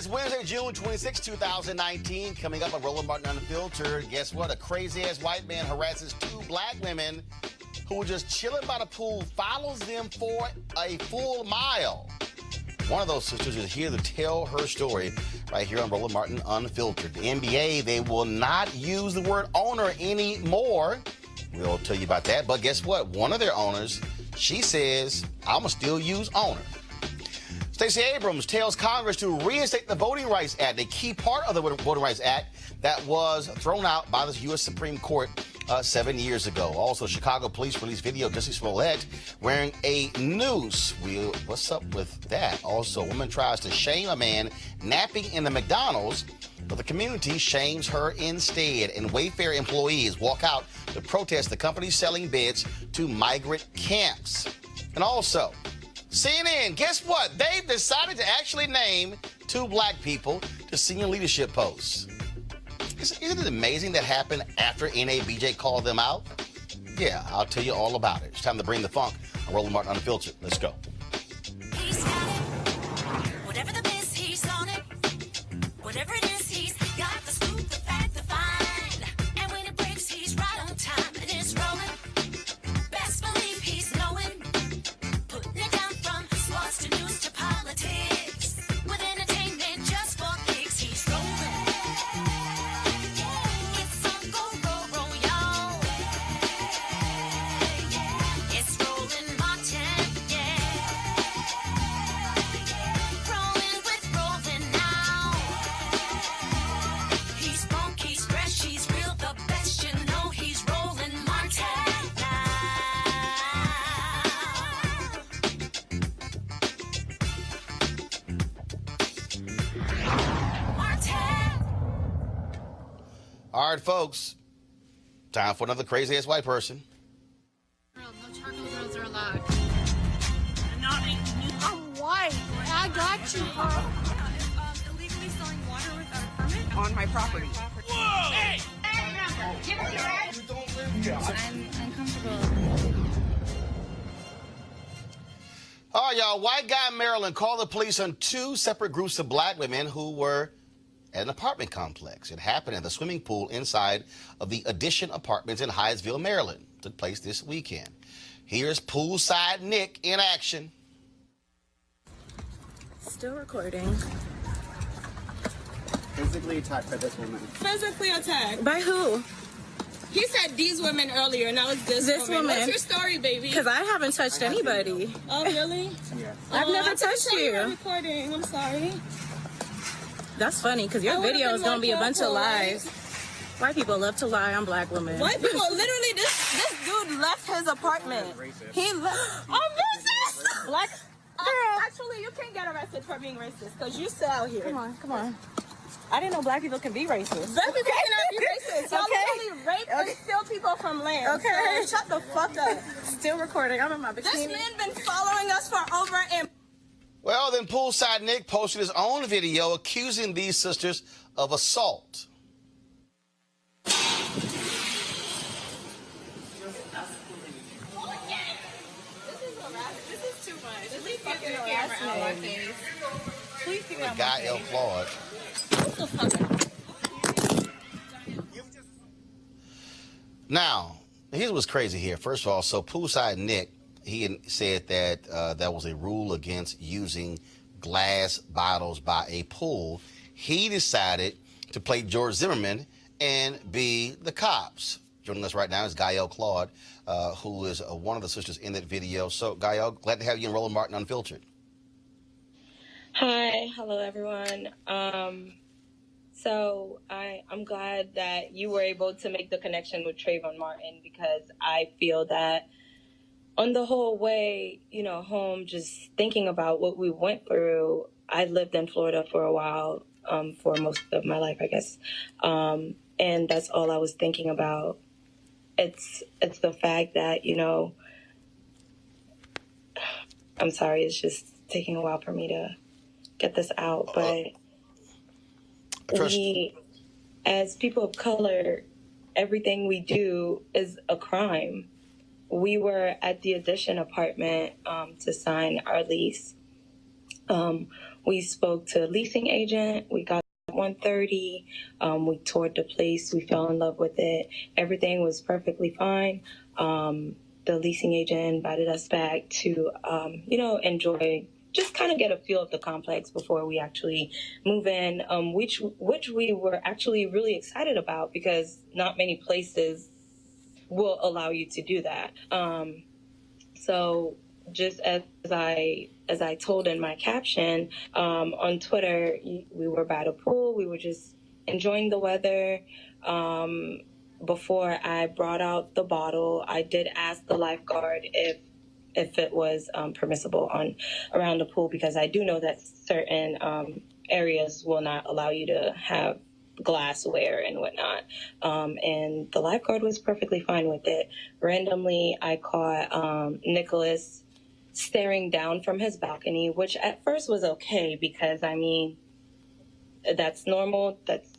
It's Wednesday, June 26, 2019. Coming up on Roland Martin Unfiltered. Guess what? A crazy-ass white man harasses two black women who were just chilling by the pool, follows them for a full mile. One of those sisters is here to tell her story right here on Roland Martin Unfiltered. The NBA, they will not use the word owner anymore. We'll tell you about that. But guess what? One of their owners, she says, I'm going to still use owner. Stacey Abrams tells Congress to reinstate the Voting Rights Act, a key part of the Voting Rights Act that was thrown out by the U.S. Supreme Court 7 years ago. Also, Chicago police released video of Jussie Smollett wearing a noose. What's up with that? Also, a woman tries to shame a man napping in the McDonald's, but the community shames her instead. And Wayfair employees walk out to protest the company selling beds to migrant camps. And also, CNN, guess what? They've decided to actually name two black people to senior leadership posts. Isn't it amazing that happened after NABJ called them out? Yeah, I'll tell you all about it. It's time to bring the funk on Roland Martin Unfiltered. Let's go. He's got it. Whatever the biz, he's on it. Whatever it is, he's got the scoop, the fact, the find. And when it breaks, he's right on time and it's rolling. Best believe he's knowing. Putting it down from sports to news to politics. With entertainment just for kicks, he's rolling. It's on go, roll, y'all. It's Roland Martin, Rolling with Roland now. He's funk, he's fresh, he's real, the best, you know he's Roland Martin now. All right, folks. Time for another crazy-ass white person. No charcoal grills are allowed. I'm white. I got you, huh? Illegally selling water without a permit On my property. Whoa! Hey! I'm uncomfortable. All right, y'all. White guy in Maryland called the police on two separate groups of black women who were at an apartment complex. It happened at the swimming pool inside of the Addition Apartments in Hyattsville, Maryland. Took place this weekend. Here's Poolside Nick in action. Still recording. Physically attacked by this woman. Physically attacked. By who? He said these women earlier, now it's this woman. What's your story, baby? Because I haven't touched anybody. Oh, really? Yes. I've never I touched thought you were you. recording. I'm sorry. That's funny, because your I would've video is been going to be a more bunch of careful, lies. White people love to lie on black women. White people, literally, this dude left his apartment. He left. I'm racist. Black. Actually, you can't get arrested for being racist because you still out here. Come on, come on. I didn't know black people can be racist. Black people cannot be racist. Y'all Okay. literally rape and steal people from land. Okay. So shut the fuck up. Still recording. I'm in my This bikini. man been following us for over a. Well, then Poolside Nick posted his own video accusing these sisters of assault. This is too much. This is fucking harassment. Please give me The guy, El Claude. Now, here's what's crazy here. First of all, so Poolside Nick, he said that that was a rule against using glass bottles by a pool. He decided to play George Zimmerman and be the cops. Joining us right now is Gael Claude, who is one of the sisters in that video. So, Gael, glad to have you in Roland Martin Unfiltered. Hi, hello everyone. So I'm glad that you were able to make the connection with Trayvon Martin, because I feel that on the whole way, home, just thinking about what we went through. I lived in Florida for a while, for most of my life, I guess. And that's all I was thinking about. It's the fact that, I'm sorry, it's just taking a while for me to get this out, but we, as people of color, everything we do is a crime. We were at the Addition apartment to sign our lease. We spoke to a leasing agent. We got 130. We toured the place. We fell in love with it. Everything was perfectly fine. The leasing agent invited us back to, enjoy, just kind of get a feel of the complex before we actually move in, which we were actually really excited about because not many places will allow you to do that. So just as I told in my caption on Twitter, we were by the pool. We were just enjoying the weather. Before I brought out the bottle, I did ask the lifeguard if it was permissible around the pool, because I do know that certain areas will not allow you to have glassware and whatnot. And the lifeguard was perfectly fine with it. Randomly, I caught Nicholas staring down from his balcony, which at first was okay because, I mean, that's normal. That's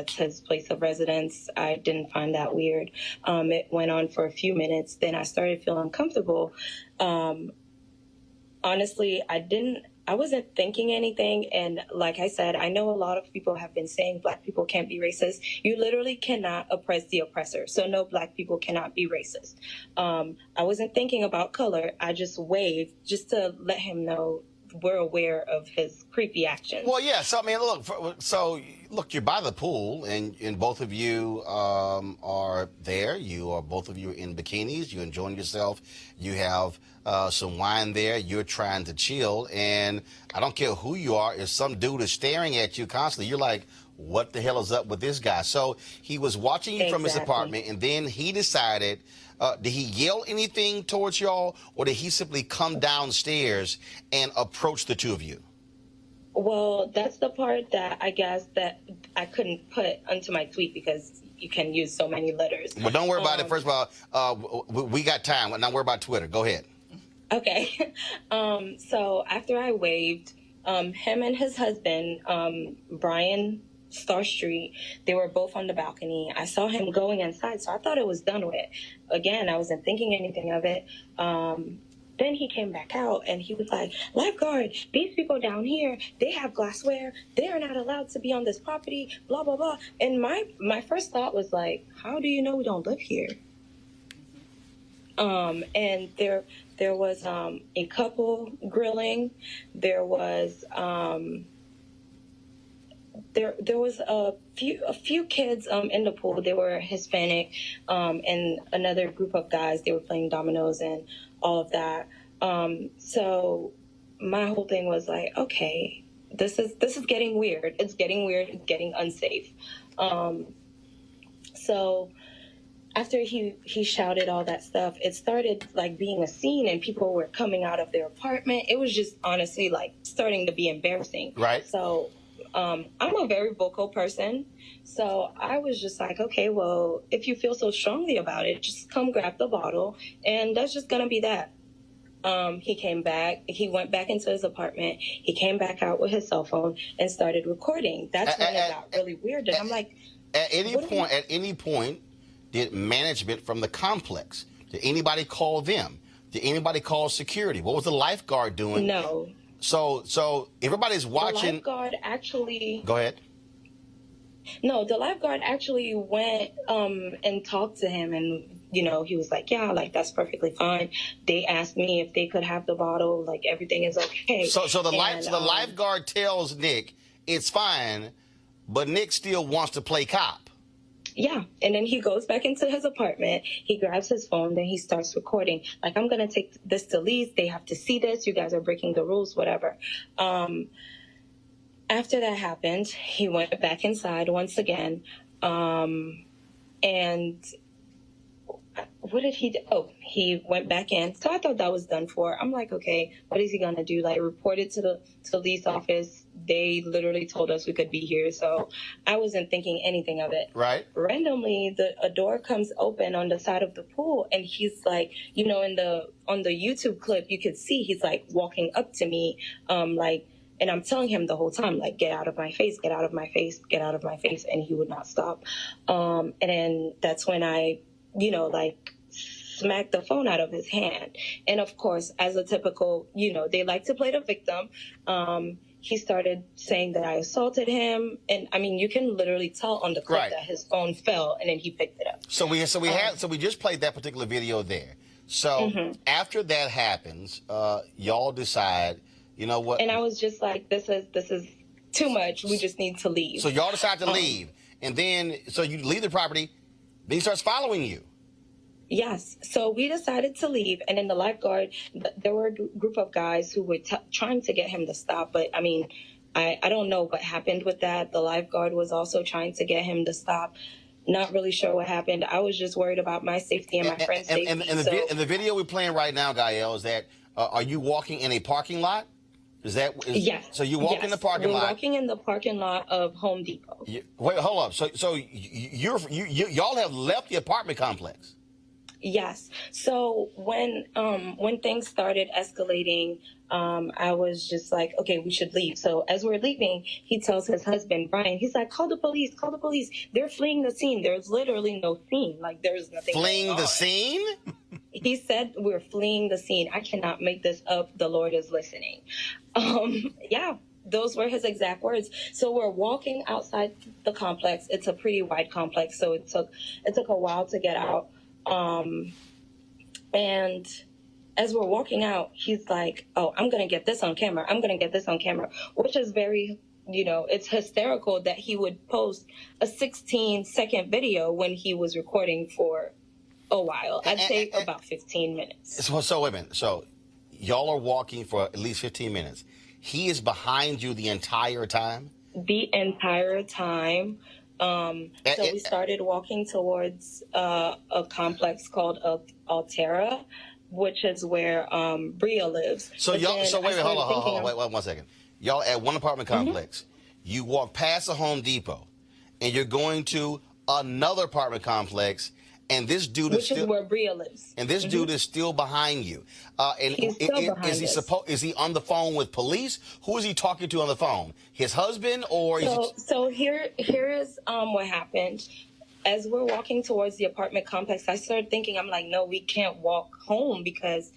his place of residence. I didn't find that weird. It went on for a few minutes. Then I started feeling uncomfortable. Honestly, I wasn't thinking anything. And like I said, I know a lot of people have been saying Black people can't be racist. You literally cannot oppress the oppressor. So no, Black people cannot be racist. I wasn't thinking about color. I just waved just to let him know we're aware of his creepy actions. Well, yeah. So, I mean, look, you're by the pool, and both of you are there. Both of you are in bikinis. You're enjoying yourself. You have some wine there. You're trying to chill. And I don't care who you are. If some dude is staring at you constantly, you're like, what the hell is up with this guy? So he was watching you from his apartment, and then he decided, did he yell anything towards y'all, or did he simply come downstairs and approach the two of you? Well, that's the part that I guess that I couldn't put onto my tweet because you can use so many letters. Well, don't worry about it. First of all, we got time. Not worry about Twitter. Go ahead. Okay. So after I waved, him and his husband, Brian Starstreet, they were both on the balcony. I saw him going inside, so I thought it was done with. Again, I wasn't thinking anything of it. Then he came back out and he was like, lifeguard, these people down here, they have glassware. They are not allowed to be on this property, blah, blah, blah. And my first thought was like, how do you know we don't live here? And there was a couple grilling. There was there was a few kids in the pool. They were Hispanic, and another group of guys. They were playing dominoes and all of that. So my whole thing was like, okay, this is getting weird. It's getting weird. It's getting unsafe. So after he shouted all that stuff, it started like being a scene, and people were coming out of their apartment. It was just honestly like starting to be embarrassing. Right. So I'm a very vocal person. So I was just like, okay, well, if you feel so strongly about it, just come grab the bottle, and that's just going to be that. He came back. He went back into his apartment. He came back out with his cell phone and started recording. That's when it got really weird. And I'm like, at any point, did management from the complex, did anybody call them? Did anybody call security? What was the lifeguard doing? No. So everybody's watching. The lifeguard actually. Go ahead. No, the lifeguard actually went and talked to him, and he was like, yeah, like that's perfectly fine. They asked me if they could have the bottle, like everything is okay. So the lifeguard tells Nick it's fine, but Nick still wants to play cop. Yeah, and then he goes back into his apartment, he grabs his phone, then he starts recording. Like, I'm going to take this to lease, they have to see this, you guys are breaking the rules, whatever. After that happened, he went back inside once again, and what did he do? Oh, he went back in. So I thought that was done for. I'm like, okay, what is he going to do? Like, report it to the lease office. They literally told us we could be here. So I wasn't thinking anything of it. Right. Randomly, a door comes open on the side of the pool. And he's like, on the YouTube clip, you could see he's like walking up to me, and I'm telling him the whole time, like, get out of my face, get out of my face, get out of my face. And he would not stop. And then that's when I, smacked the phone out of his hand. And of course, as a typical, they like to play the victim. He started saying that I assaulted him, and I mean, you can literally tell on the clip that his phone fell, and then he picked it up. So we just played that particular video there. So after that happens, y'all decide, you know what? And I was just like, this is too much. We just need to leave. So y'all decide to leave, and then so you leave the property. Then he starts following you. Yes. So we decided to leave. And then the lifeguard, there were a group of guys who were trying to get him to stop. But, I mean, I don't know what happened with that. The lifeguard was also trying to get him to stop. Not really sure what happened. I was just worried about my safety and my friend's safety. And the video we're playing right now, Gael, is that are you walking in a parking lot? Yes. So you walk in the parking lot. We're walking in the parking lot of Home Depot. Wait, hold up. So y'all have left the apartment complex. Yes. So when things started escalating, I was just like, okay, we should leave. So as we're leaving, he tells his husband, Brian, he's like, call the police, call the police. They're fleeing the scene. There's literally no scene. Like, there's nothing fleeing going the on. Scene? He said, we're fleeing the scene. I cannot make this up. The Lord is listening. Yeah, those were his exact words. So we're walking outside the complex. It's a pretty wide complex, so it took a while to get out. And as we're walking out, he's like, oh, I'm going to get this on camera. I'm going to get this on camera, which is very, it's hysterical that he would post a 16-second video when he was recording for a while. I'd say about 15 minutes. So wait a minute. So y'all are walking for at least 15 minutes. He is behind you the entire time? The entire time. So we started walking towards a complex called Altera, which is where Bria lives. So but y'all. So wait, hold on. Wait 1 second. Y'all at one apartment complex. You walk past the Home Depot, and you're going to another apartment complex. And this dude which is where Bria lives. And this dude is still behind you. And he's still behind us. Is he on the phone with police? Who is he talking to on the phone? His husband or? So here is what happened. As we're walking towards the apartment complex, I started thinking, I'm like, no, we can't walk home because,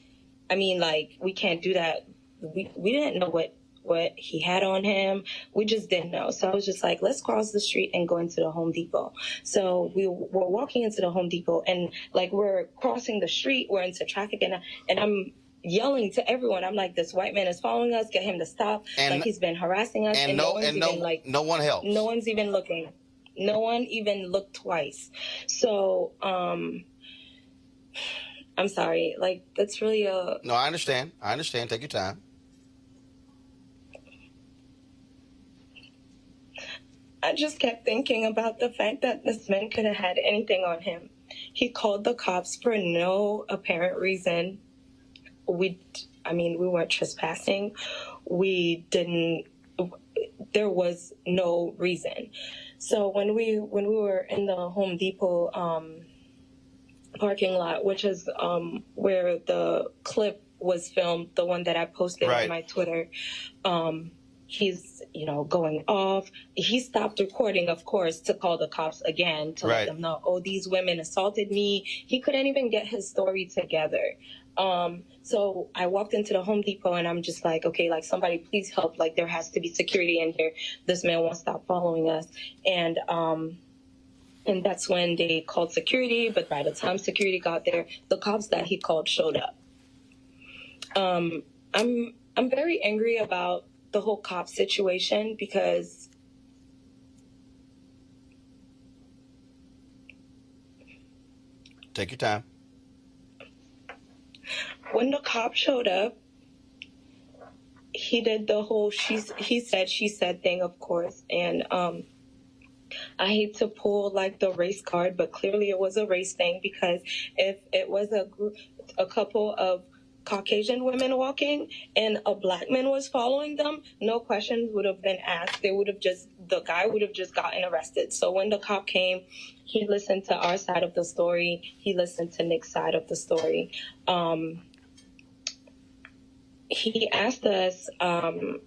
I mean, like, we can't do that. We didn't know what he had on him. We just didn't know. So I was just like, let's cross the street and go into the Home Depot. So we were walking into the Home Depot, and like we're crossing the street, we're into traffic, and I'm yelling to everyone. I'm like, this white man is following us, get him to stop. Like, he's been harassing us. And no one helps. No one's even looking. No one even looked twice. So I'm sorry. Like, that's really No, I understand. Take your time. I just kept thinking about the fact that this man could have had anything on him. He called the cops for no apparent reason. We weren't trespassing. There was no reason. So when we were in the Home Depot parking lot, which is where the clip was filmed, the one that I posted on my Twitter, he's, going off. He stopped recording, of course, to call the cops again to let them know, oh, these women assaulted me. He couldn't even get his story together. So I walked into the Home Depot and I'm just like, okay, like, somebody please help. Like, there has to be security in here. This man won't stop following us. And that's when they called security. But by the time security got there, the cops that he called showed up. I'm very angry about the whole cop situation because take your time. When the cop showed up, he did the whole he said, she said thing, of course. And I hate to pull like the race card, but clearly it was a race thing, because if it was a couple of Caucasian women walking and a black man was following them, no questions would have been asked. The guy would have just gotten arrested. So when the cop came, he listened to our side of the story. He listened to Nick's side of the story. He asked us, oh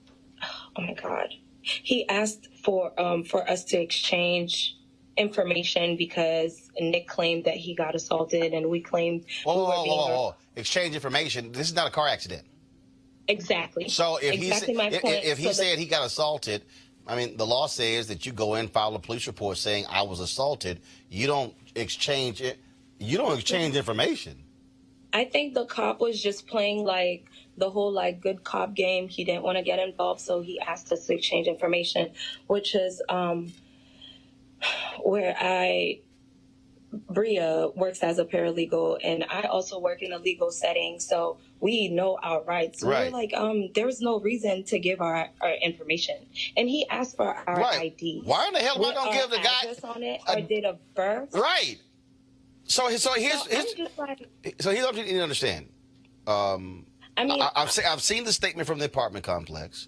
my God. He asked for us to exchange information because Nick claimed that he got assaulted and we claimed we were being Exchange information. This is not a car accident. Exactly. So if exactly if he said he got assaulted, I mean, the law says that you go in, file a police report saying I was assaulted. You don't exchange it. You don't exchange information. I think the cop was just playing like the whole like good cop game. He didn't want to get involved, so he asked us to exchange information, which is where Bria works as a paralegal, and I also work in a legal setting, so we know our rights. So right. We're like, there's no reason to give our information. And he asked for our ID. Why in the hell am I going to give the guy address on it, our date of birth? Right. So here's I'm just like, so here's what you need to understand. I mean, I've seen the statement from the apartment complex.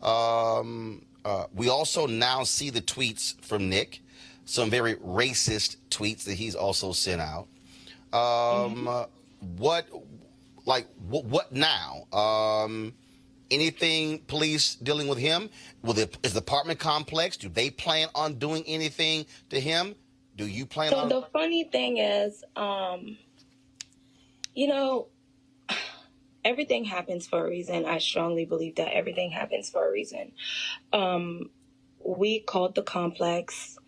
We also now see the tweets from Nick, some very racist tweets that he's also sent out. What now? Anything police dealing with him? Is the apartment complex? Do they plan on doing anything to him? Do you plan on? So the funny thing is, you know, everything happens for a reason. I strongly believe that everything happens for a reason. We called the complex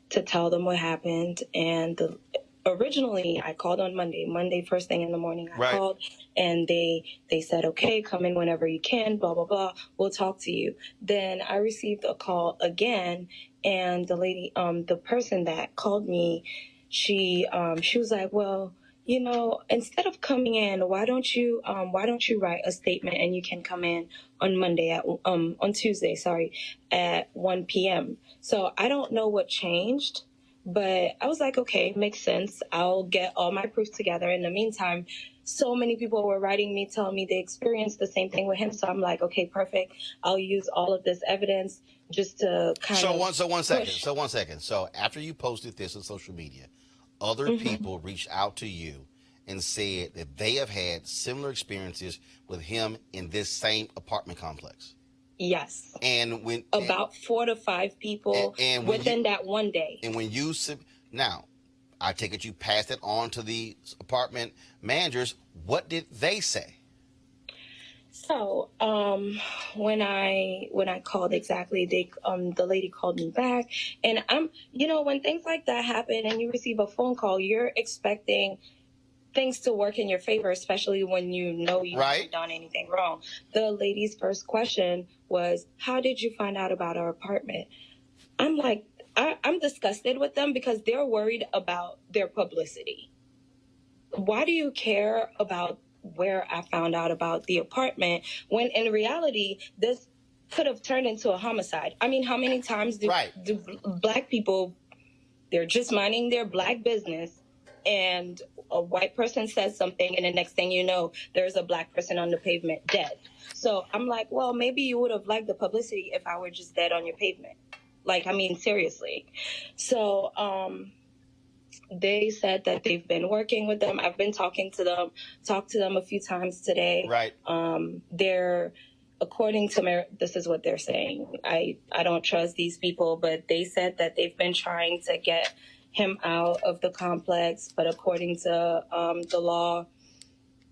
to tell them what happened, and originally I called on Monday first thing in the morning. I called, and they said, okay, come in whenever you can, blah blah blah, we'll talk to you. Then I received a call again, and the lady, the person that called me, she was like, well, you know, instead of coming in, why don't you write a statement and you can come in on Tuesday, at 1 p.m. So I don't know what changed, but I was like, okay, makes sense. I'll get all my proof together. In the meantime, so many people were writing me, telling me they experienced the same thing with him. So I'm like, okay, perfect. I'll use all of this evidence just to kind of one second. So after you posted this on social media, other people reached out to you and said that they have had similar experiences with him in this same apartment complex. Yes. And about 4 to 5 people within that one day. And when you now, I take it you passed it on to the apartment managers. What did they say? So, when I called exactly, the lady called me back, and when things like that happen and you receive a phone call, you're expecting things to work in your favor, especially when you know you haven't done anything wrong. The lady's first question was, how did you find out about our apartment? I'm like, I'm disgusted with them because they're worried about their publicity. Why do you care about where I found out about the apartment when in reality, this could have turned into a homicide? I mean, how many times do black people, they're just minding their black business and a white person says something and the next thing you know, there's a black person on the pavement dead. So I'm like, well, maybe you would have liked the publicity if I were just dead on your pavement. Like, I mean, seriously. So, they said that they've been working with them. I've been talked to them a few times today. Right. They're, according to this is what they're saying. I don't trust these people, but they said that they've been trying to get him out of the complex. But according to the law,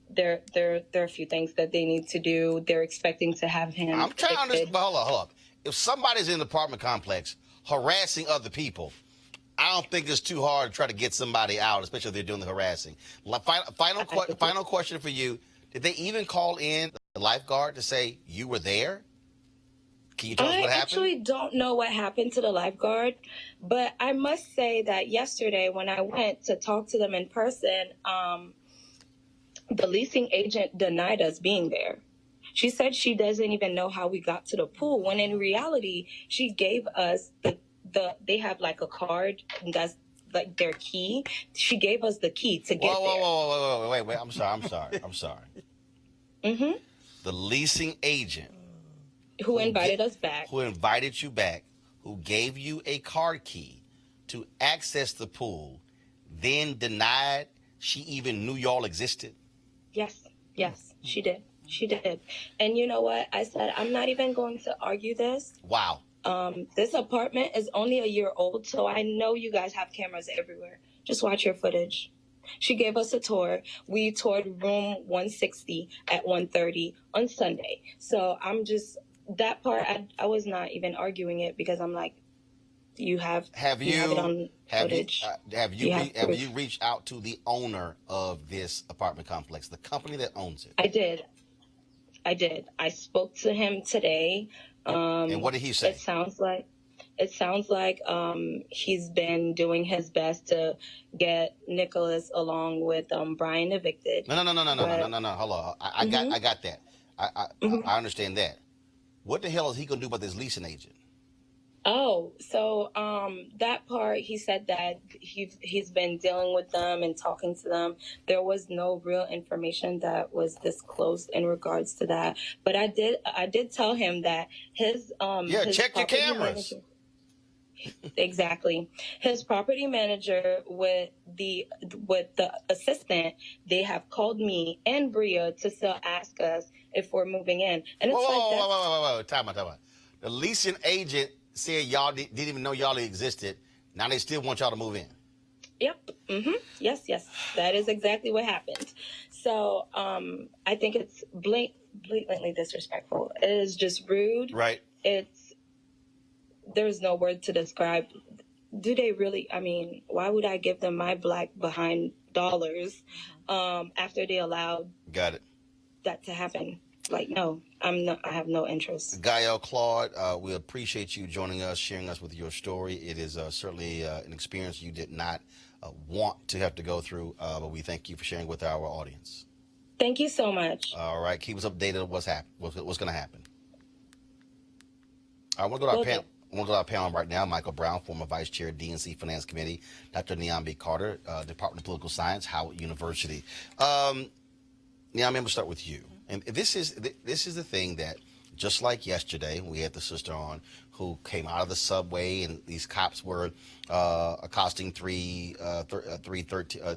there are a few things that they need to do. They're expecting to have him. I'm trying to understand. Hold up. If somebody's in the apartment complex harassing other people, I don't think it's too hard to try to get somebody out, especially if they're doing the harassing. Final question for you. Did they even call in the lifeguard to say you were there? Can you tell us what happened? I actually don't know what happened to the lifeguard, but I must say that yesterday when I went to talk to them in person, the leasing agent denied us being there. She said she doesn't even know how we got to the pool, when in reality, she gave us they have like a card that's like their key. She gave us the key to get there. Whoa, wait. I'm sorry. Mm-hmm. The leasing agent. Who invited us back. Who invited you back, who gave you a card key to access the pool, then denied she even knew y'all existed? Yes, she did. And you know what? I said, I'm not even going to argue this. Wow. This apartment is only a year old, so I know you guys have cameras everywhere. Just watch your footage. She gave us a tour. We toured room 160 at 1:30 on Sunday. So I'm just, that part, I was not even arguing it because I'm like, you have it on footage. Have you reached out to the owner of this apartment complex, the company that owns it? I did. I spoke to him today. And what did he say? It sounds like he's been doing his best to get Nicholas along with Brian evicted. No. Hold on. I got that. I understand that. What the hell is he gonna do about this leasing agent? Oh, so that part, he said that he's been dealing with them and talking to them. There was no real information that was disclosed in regards to that. But I did tell him that his his check your cameras. Exactly. His property manager with the assistant, they have called me and Bria to still ask us if we're moving in. And it's whoa. Time out. The leasing agent said y'all didn't even know y'all existed. Now they still want y'all to move in. Yep. Yes. That is exactly what happened. So I think it's blatantly disrespectful. It is just rude. Right. There's no word to describe. Do they really? I mean, why would I give them my black behind dollars after they allowed that to happen? Like, no, I have no interest. Gael Claude, we appreciate you joining us, sharing us with your story. It is certainly an experience you did not want to have to go through, but we thank you for sharing with our audience. Thank you so much. All right, keep us updated on what's going to happen. I want to go to our panel right now. Michael Brown, former Vice Chair, DNC Finance Committee. Dr. Niambi Carter, Department of Political Science, Howard University. Niambi, I'm going to start with you. And this is the thing that, just like yesterday, we had the sister on who came out of the subway and these cops were accosting three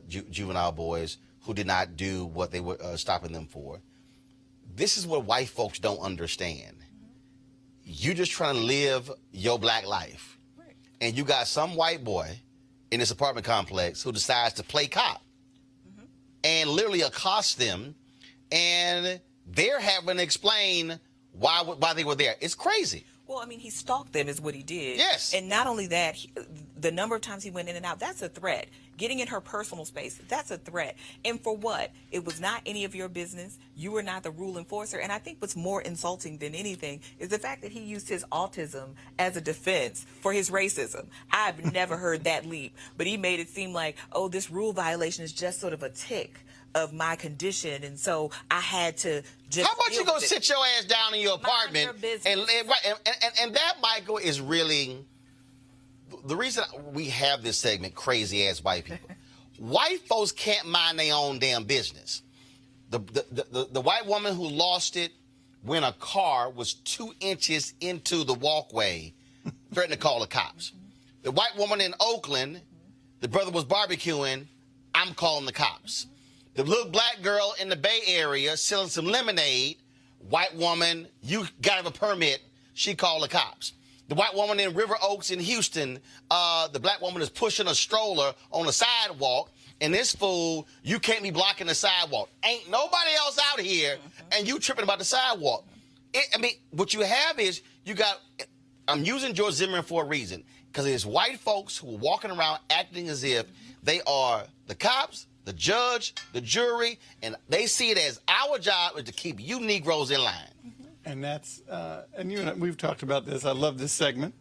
juvenile boys who did not do what they were stopping them for. This is what white folks don't understand. You're just trying to live your black life. Right. And you got some white boy in this apartment complex who decides to play cop and literally accost them. And they're having to explain why they were there. It's crazy. Well, I mean, he stalked them is what he did. Yes. And not only that, the number of times he went in and out, that's a threat. Getting in her personal space, that's a threat. And for what? It was not any of your business. You were not the rule enforcer. And I think what's more insulting than anything is the fact that he used his autism as a defense for his racism. I've never heard that leap. But he made it seem like, oh, this rule violation is just sort of a tick of my condition, and so I had to just. How about you go sit your ass down in your apartment and that, Michael, is really the reason we have this segment. Crazy ass white people. White folks can't mind their own damn business. The white woman who lost it when a car was 2 inches into the walkway, threatened to call the cops. The white woman in Oakland, the brother was barbecuing. I'm calling the cops. The little black girl in the Bay Area selling some lemonade, white woman, you got to have a permit, she called the cops. The white woman in River Oaks in Houston, the black woman is pushing a stroller on the sidewalk, and this fool, you can't be blocking the sidewalk. Ain't nobody else out here, and you tripping about the sidewalk. What you have is, I'm using George Zimmerman for a reason, because it's white folks who are walking around acting as if they are the cops, the judge, the jury, and they see it as our job is to keep you Negroes in line. And that's, and you and we've talked about this. I love this segment.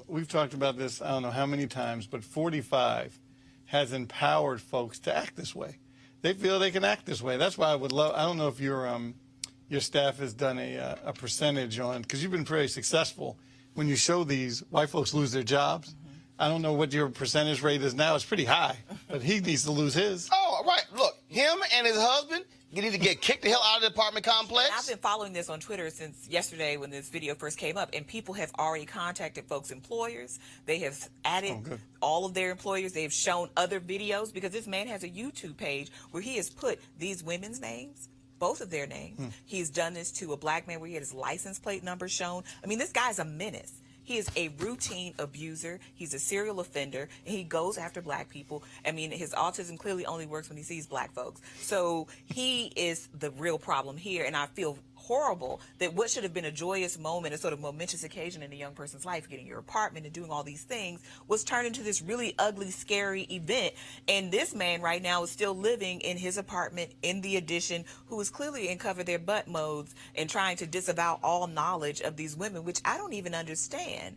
We've talked about this, I don't know how many times, but 45 has empowered folks to act this way. They feel they can act this way. That's why I would love, I don't know if your staff has done a percentage on, because you've been very successful when you show these white folks lose their jobs. I don't know what your percentage rate is now. It's pretty high, but he needs to lose his. Oh, right. Look, him and his husband, you need to get kicked the hell out of the apartment complex. And I've been following this on Twitter since yesterday when this video first came up, and people have already contacted folks' employers. They have added all of their employers. They have shown other videos because this man has a YouTube page where he has put these women's names both of their names. He's done this to a black man where he had his license plate number shown. I mean, this guy's a menace. He is a routine abuser. He's a serial offender, and he goes after black people. I mean, his autism clearly only works when he sees black folks. So he is the real problem here, and I feel horrible that what should have been a joyous moment, a sort of momentous occasion in a young person's life, getting your apartment and doing all these things, was turned into this really ugly, scary event. And this man right now is still living in his apartment in the addition, who is clearly in cover their butt modes and trying to disavow all knowledge of these women, which I don't even understand,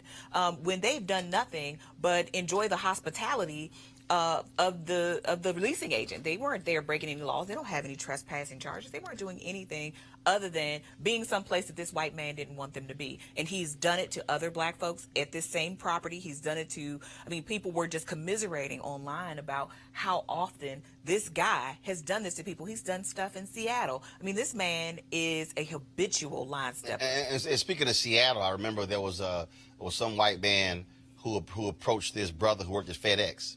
when they've done nothing but enjoy the hospitality of the leasing agent. They weren't there breaking any laws. They don't have any trespassing charges. They weren't doing anything other than being someplace that this white man didn't want them to be. And he's done it to other black folks at this same property. He's done it to, I mean, people were just commiserating online about how often this guy has done this to people. He's done stuff in Seattle. I mean, this man is a habitual line stepper. And speaking of Seattle, I remember there was some white man who approached this brother who worked at FedEx.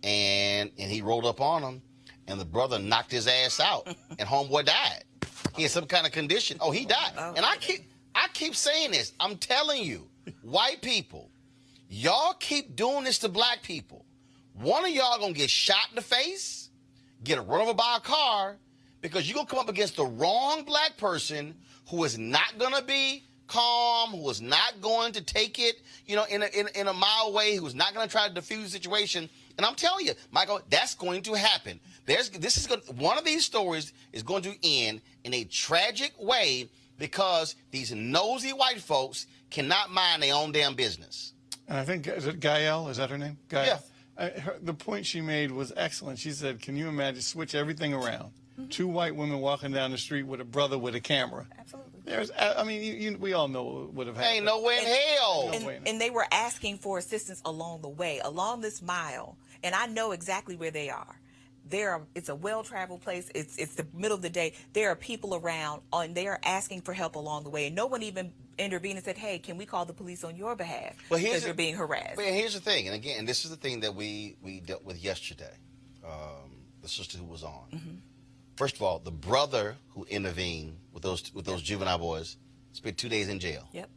And he rolled up on him, and the brother knocked his ass out, and homeboy died. He had some kind of condition. Oh, he died. And I keep saying this. I'm telling you, white people, y'all keep doing this to black people. One of y'all gonna get shot in the face, get run over by a car, because you're gonna come up against the wrong black person who is not gonna be calm, who is not going to take it, in a mild way, who's not gonna try to diffuse the situation. And I'm telling you, Michael, that's going to happen. One of these stories is going to end in a tragic way because these nosy white folks cannot mind their own damn business. And I think, is it Gael? Is that her name? Gael? Yeah. The point she made was excellent. She said, can you imagine, switch everything around. Two white women walking down the street with a brother with a camera. Absolutely. We all know what would have happened. Ain't no way in hell. And they were asking for assistance along the way, along this mile. And I know exactly where they are. It's a well-traveled place. It's the middle of the day. There are people around, and they are asking for help along the way. And no one even intervened and said, hey, can we call the police on your behalf because you're being harassed? But here's the thing. And again, this is the thing that we dealt with yesterday, the sister who was on. Mm-hmm. First of all, the brother who intervened with those juvenile boys spent 2 days in jail. Yep.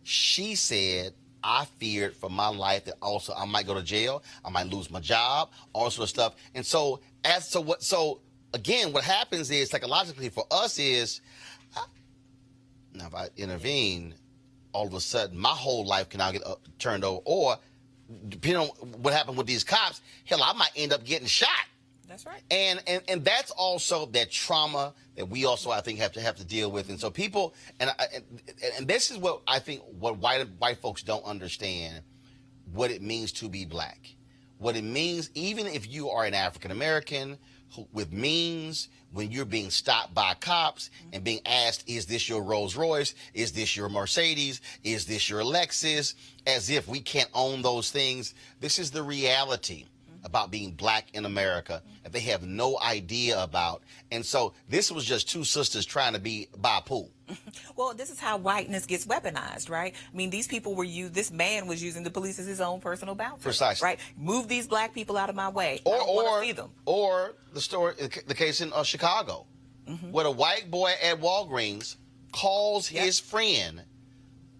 She said, I feared for my life that also I might go to jail, I might lose my job, all sort of stuff. And so again, what happens is psychologically for us is, now if I intervene, all of a sudden my whole life can now get turned over. Or depending on what happened with these cops, hell, I might end up getting shot. That's right. And that's also that trauma that we also, I think, have to deal with. And so people, and this is what I think what white folks don't understand, what it means to be black. What it means, even if you are an African American with means, when you're being stopped by cops and being asked, is this your Rolls Royce? Is this your Mercedes? Is this your Lexus? As if we can't own those things. This is the reality about being black in America that they have no idea about. And so this was just two sisters trying to buy a pool. Well, this is how whiteness gets weaponized, right? I mean, these people this man was using the police as his own personal bouncer. Precisely. Right? Move these black people out of my way. I don't want to see them. Or the case in Chicago, where the white boy at Walgreens calls his friend,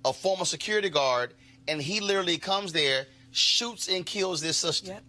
a former security guard, and he literally comes there, shoots and kills this sister. Yep.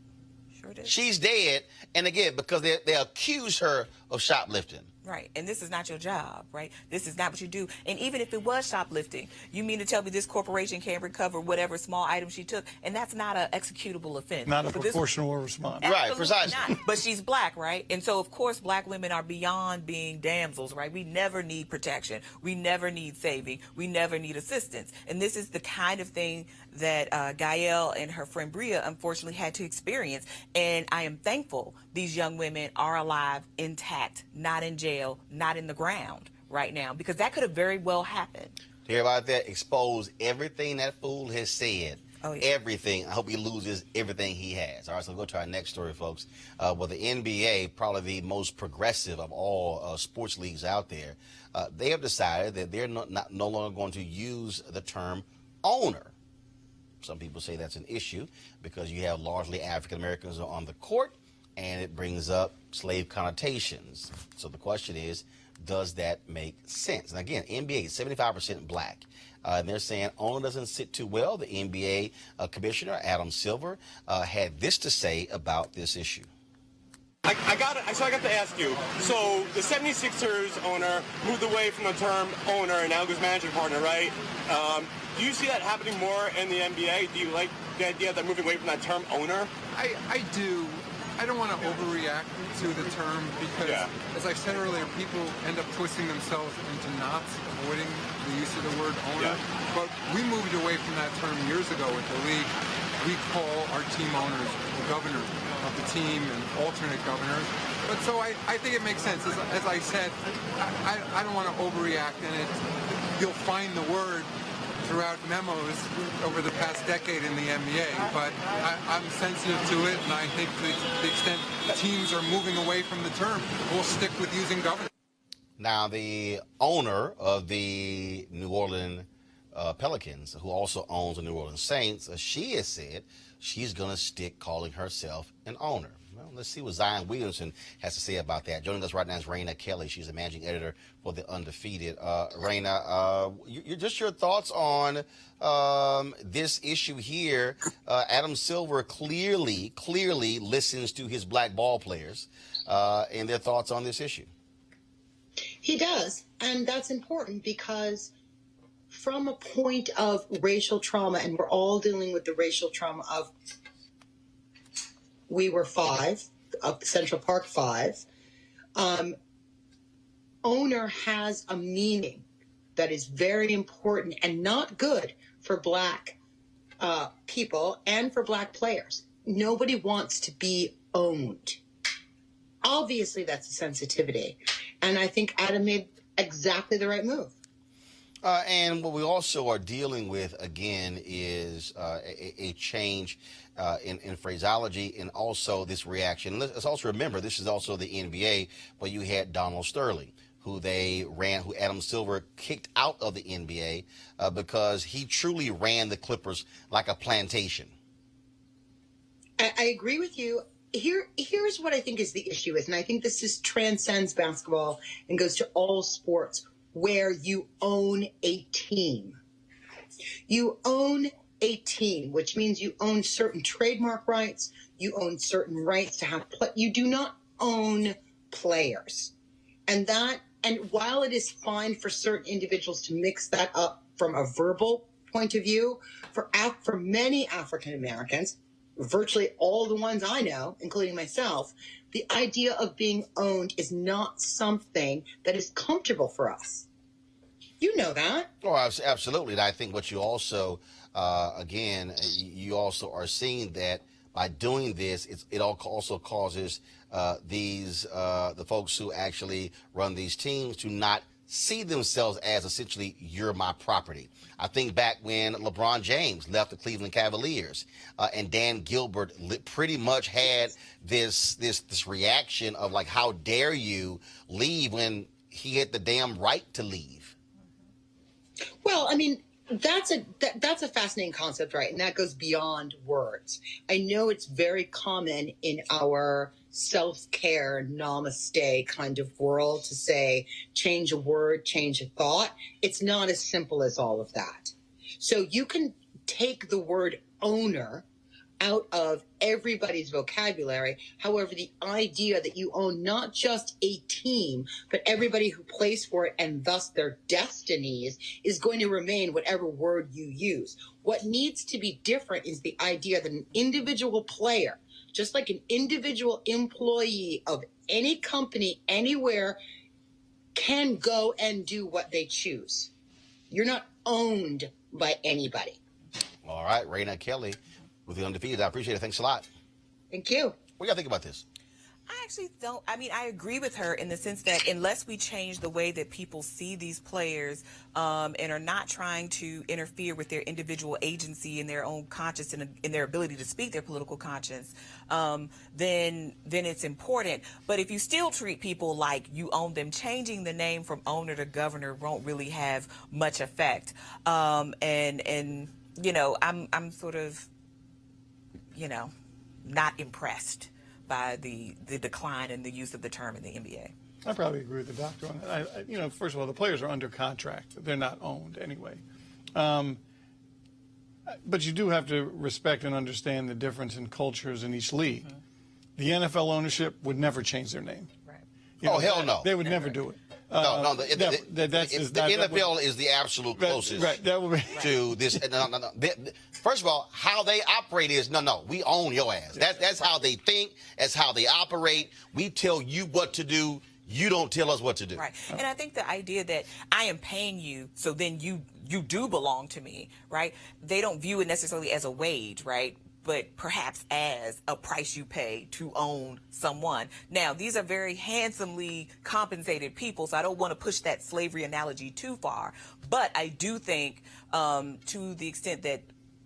Sure did. She's dead, and again, because they accuse her of shoplifting. Right, and this is not your job, right? This is not what you do. And even if it was shoplifting, you mean to tell me this corporation can't recover whatever small item she took, and that's not an executable offense. Not a proportional response. Right, precisely. Not. But she's black, right? And so, of course, black women are beyond being damsels, right? We never need protection. We never need saving. We never need assistance. And this is the kind of thing that Gael and her friend Bria unfortunately had to experience. And I am thankful these young women are alive, intact, not in jail, not in the ground right now, because that could have very well happened. To hear about that, expose everything that fool has said. Oh, yeah. Everything. I hope he loses everything he has. All right, so we'll go to our next story, folks. Well, the NBA, probably the most progressive of all sports leagues out there, they have decided that they're no longer going to use the term owner. Some people say that's an issue because you have largely African Americans on the court, and it brings up slave connotations. So the question is, does that make sense? And again, NBA is 75% black. And they're saying owner doesn't sit too well. The NBA commissioner, Adam Silver, had this to say about this issue. I got to ask you. So the 76ers owner moved away from the term owner and now goes managing partner, right? Do you see that happening more in the NBA? Do you like the idea that moving away from that term owner? I do. I don't want to overreact to the term because, as I said earlier, people end up twisting themselves into knots, avoiding the use of the word owner. But we moved away from that term years ago with the league. We call our team owners the governor of the team and alternate governors. But so I think it makes sense. As I said, I don't want to overreact, and you'll find the word throughout memos over the past decade in the NBA, but I'm sensitive to it, and I think to the extent teams are moving away from the term, we'll stick with using governor. Now, the owner of the New Orleans Pelicans, who also owns the New Orleans Saints, she has said she's going to stick calling herself an owner. Well, let's see what Zion Williamson has to say about that. Joining us right now is Raina Kelly. She's the managing editor for The Undefeated. Raina, just your thoughts on this issue here. Adam Silver clearly listens to his black ball players and their thoughts on this issue. He does, and that's important because from a point of racial trauma, and we're all dealing with the racial trauma of We Were Five, of Central Park Five, owner has a meaning that is very important and not good for black people and for black players. Nobody wants to be owned. Obviously, that's a sensitivity. And I think Adam made exactly the right move. And what we also are dealing with, again, is a change in phraseology and also this reaction. Let's also remember, this is also the NBA, where you had Donald Sterling, who Adam Silver kicked out of the NBA because he truly ran the Clippers like a plantation. I agree with you. Here's what I think is the issue is, and I think this transcends basketball and goes to all sports, where you own a team. You own a team, which means you own certain trademark rights, you own certain rights to have you do not own players. And while it is fine for certain individuals to mix that up from a verbal point of view, for many African Americans, virtually all the ones I know, including myself, the idea of being owned is not something that is comfortable for us. You know that. Oh, absolutely. And I think what you also, you also are seeing that by doing this, it also causes the folks who actually run these teams to not see themselves as essentially, you're my property. I think back when LeBron James left the Cleveland Cavaliers and Dan Gilbert pretty much had this reaction of like, how dare you leave when he had the damn right to leave. Well, I mean, that's a fascinating concept, right? And that goes beyond words. I know it's very common in our self-care, namaste kind of world to say, change a word, change a thought. It's not as simple as all of that. So you can take the word owner out of everybody's vocabulary. However, the idea that you own not just a team, but everybody who plays for it and thus their destinies is going to remain whatever word you use. What needs to be different is the idea that an individual player, just like an individual employee of any company anywhere, can go and do what they choose. You're not owned by anybody. All right, Raina Kelly with The Undefeated. I appreciate it. Thanks a lot. Thank you. What do y'all think about this? I actually don't. I mean, I agree with her in the sense that unless we change the way that people see these players and are not trying to interfere with their individual agency and their own conscience and in their ability to speak their political conscience, then it's important. But if you still treat people like you own them, changing the name from owner to governor won't really have much effect. And you know, I'm sort of, you know, not impressed by the decline in the use of the term in the NBA. I probably agree with the doctor on that. You know, first of all, the players are under contract. They're not owned anyway. But you do have to respect and understand the difference in cultures in each league. Mm-hmm. The NFL ownership would never change their name. Right. Oh, hell no. They would never do it. No, the NFL is the absolute closest that would be to this. No. First of all, how they operate is, no, we own your ass. That's how they think. That's how they operate. We tell you what to do. You don't tell us what to do. Right. And I think the idea that I am paying you, so then you do belong to me, right? They don't view it necessarily as a wage, right? But perhaps as a price you pay to own someone. Now, these are very handsomely compensated people, so I don't want to push that slavery analogy too far. But I do think to the extent that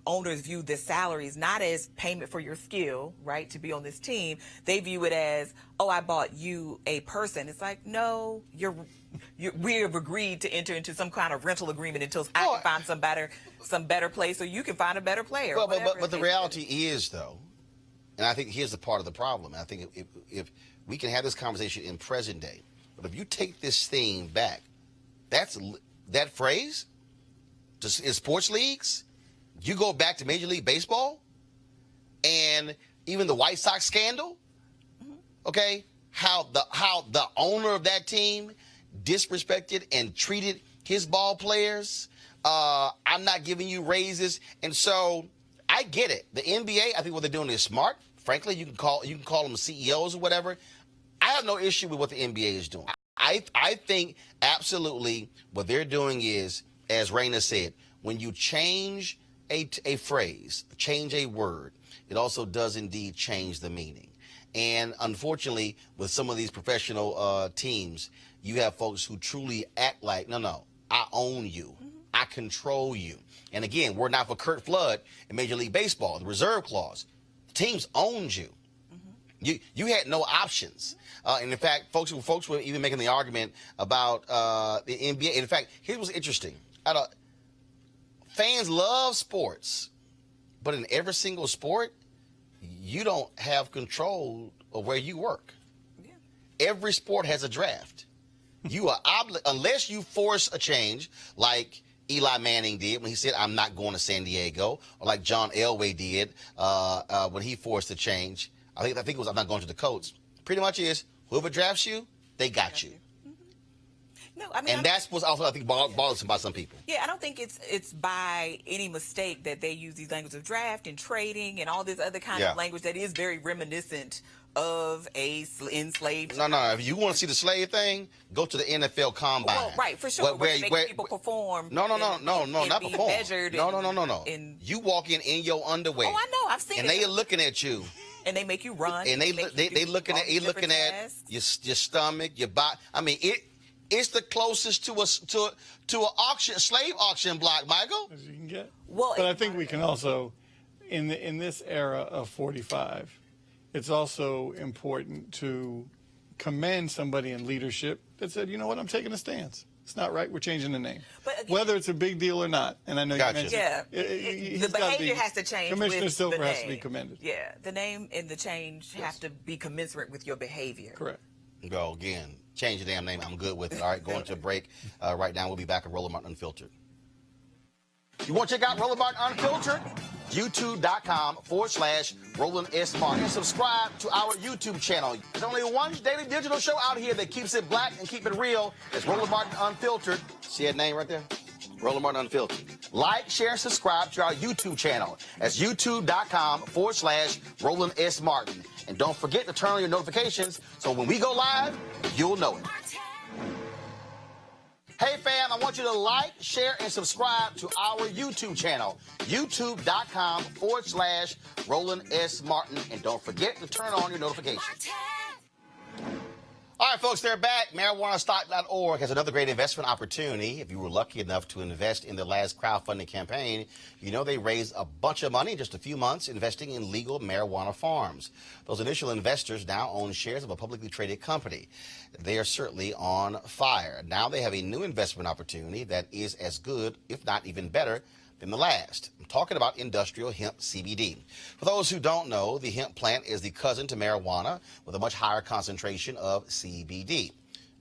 owners view the salaries not as payment for your skill, right, to be on this team, they view it as, oh, I bought you a person. It's like, no, we have agreed to enter into some kind of rental agreement until I can find some better place, or you can find a better player. Well, but the reality is, though, and I think here's the part of the problem. I think if we can have this conversation in present day, but if you take this thing back, that phrase in sports leagues, you go back to Major League Baseball and even the White Sox scandal, okay, how the owner of that team disrespected and treated his ball players. I'm not giving you raises. And so I get it. The NBA, I think what they're doing is smart. Frankly, you can call them CEOs or whatever. I have no issue with what the NBA is doing. I think absolutely what they're doing is, as Raina said, when you change a phrase, change a word, it also does indeed change the meaning. And unfortunately, with some of these professional teams, you have folks who truly act like, no, I own you. I control you. And again, we're not for Curt Flood in Major League Baseball, the reserve clause. The teams owned you. You had no options. And in fact, folks were even making the argument about the NBA. In fact, here's what's interesting. Fans love sports, but in every single sport, you don't have control of where you work. Yeah. Every sport has a draft. You are unless you force a change, like Eli Manning did when he said, I'm not going to San Diego, or like John Elway did when he forced a change. I think it was, I'm not going to the Colts. Pretty much is, whoever drafts you, they got you. No, I mean, and that's what's also, I think, bothersome by some people. Yeah, I don't think it's by any mistake that they use these languages of draft and trading and all this other kind of language that is very reminiscent of a enslaved. No. If you want to see the slave thing, go to the NFL Combine. Well, right, for sure. Where people perform. No, not perform. No. You walk in your underwear. Oh, I know. I've seen it. And they are looking at you. And they make you run. And they looking at your stomach, your body. I mean, it's the closest to an auction, slave auction block, Michael. As you can get. Well, but I think we can also, in this era of 45, it's also important to commend somebody in leadership that said, you know what, I'm taking a stance. It's not right. We're changing the name. But again, whether it's a big deal or not, and I know you mentioned the behavior has to change. Commissioner Silver has to be commended. Yeah, the name and the change have to be commensurate with your behavior. Correct. Go again. Change the damn name. I'm good with it. All right, going to a break right now. We'll be back on Roland Martin Unfiltered. You want to check out Roland Martin Unfiltered? YouTube.com/Roland S. Martin. And subscribe to our YouTube channel. There's only one daily digital show out here that keeps it black and keep it real. It's Roland Martin Unfiltered. See that name right there? Roland Martin Unfiltered. Like, share, and subscribe to our YouTube channel. That's YouTube.com/Roland S. Martin. And don't forget to turn on your notifications so when we go live, you'll know it. Hey, fam, I want you to like, share, and subscribe to our YouTube channel, youtube.com/Roland S. Martin. And don't forget to turn on your notifications. All right, folks, they're back. MarijuanaStock.org has another great investment opportunity. If you were lucky enough to invest in the last crowdfunding campaign, you know they raised a bunch of money in just a few months investing in legal marijuana farms. Those initial investors now own shares of a publicly traded company. They are certainly on fire. Now they have a new investment opportunity that is as good, if not even better, than the last. I'm talking about industrial hemp CBD. For those who don't know, the hemp plant is the cousin to marijuana with a much higher concentration of CBD.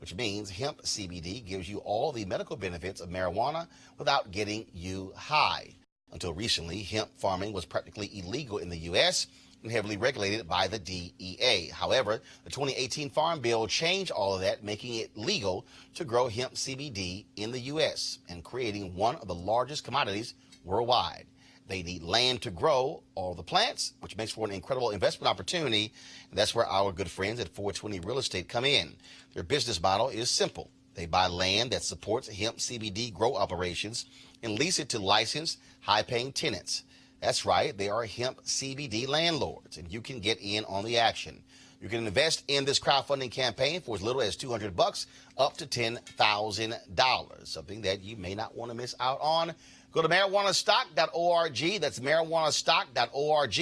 which means hemp CBD gives you all the medical benefits of marijuana without getting you high. Until recently, hemp farming was practically illegal in the U.S. and heavily regulated by the DEA. However, the 2018 Farm Bill changed all of that, making it legal to grow hemp CBD in the U.S. and creating one of the largest commodities worldwide. They need land to grow all the plants, which makes for an incredible investment opportunity. And that's where our good friends at 420 Real Estate come in. Their business model is simple. They buy land that supports hemp CBD grow operations and lease it to licensed, high-paying tenants. That's right, they are hemp CBD landlords, and you can get in on the action. You can invest in this crowdfunding campaign for as little as $200 up to $10,000, something that you may not want to miss out on. Go to marijuanastock.org. That's marijuanastock.org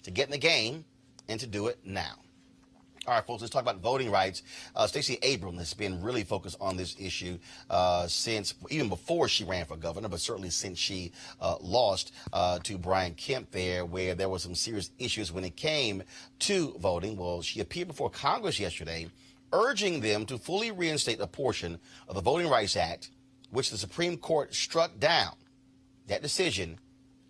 to get in the game and to do it now. All right, folks, let's talk about voting rights. Stacey Abrams has been really focused on this issue since, even before she ran for governor, but certainly since she lost to Brian Kemp where there were some serious issues when it came to voting. Well, she appeared before Congress yesterday, urging them to fully reinstate a portion of the Voting Rights Act, which the Supreme Court struck down. That decision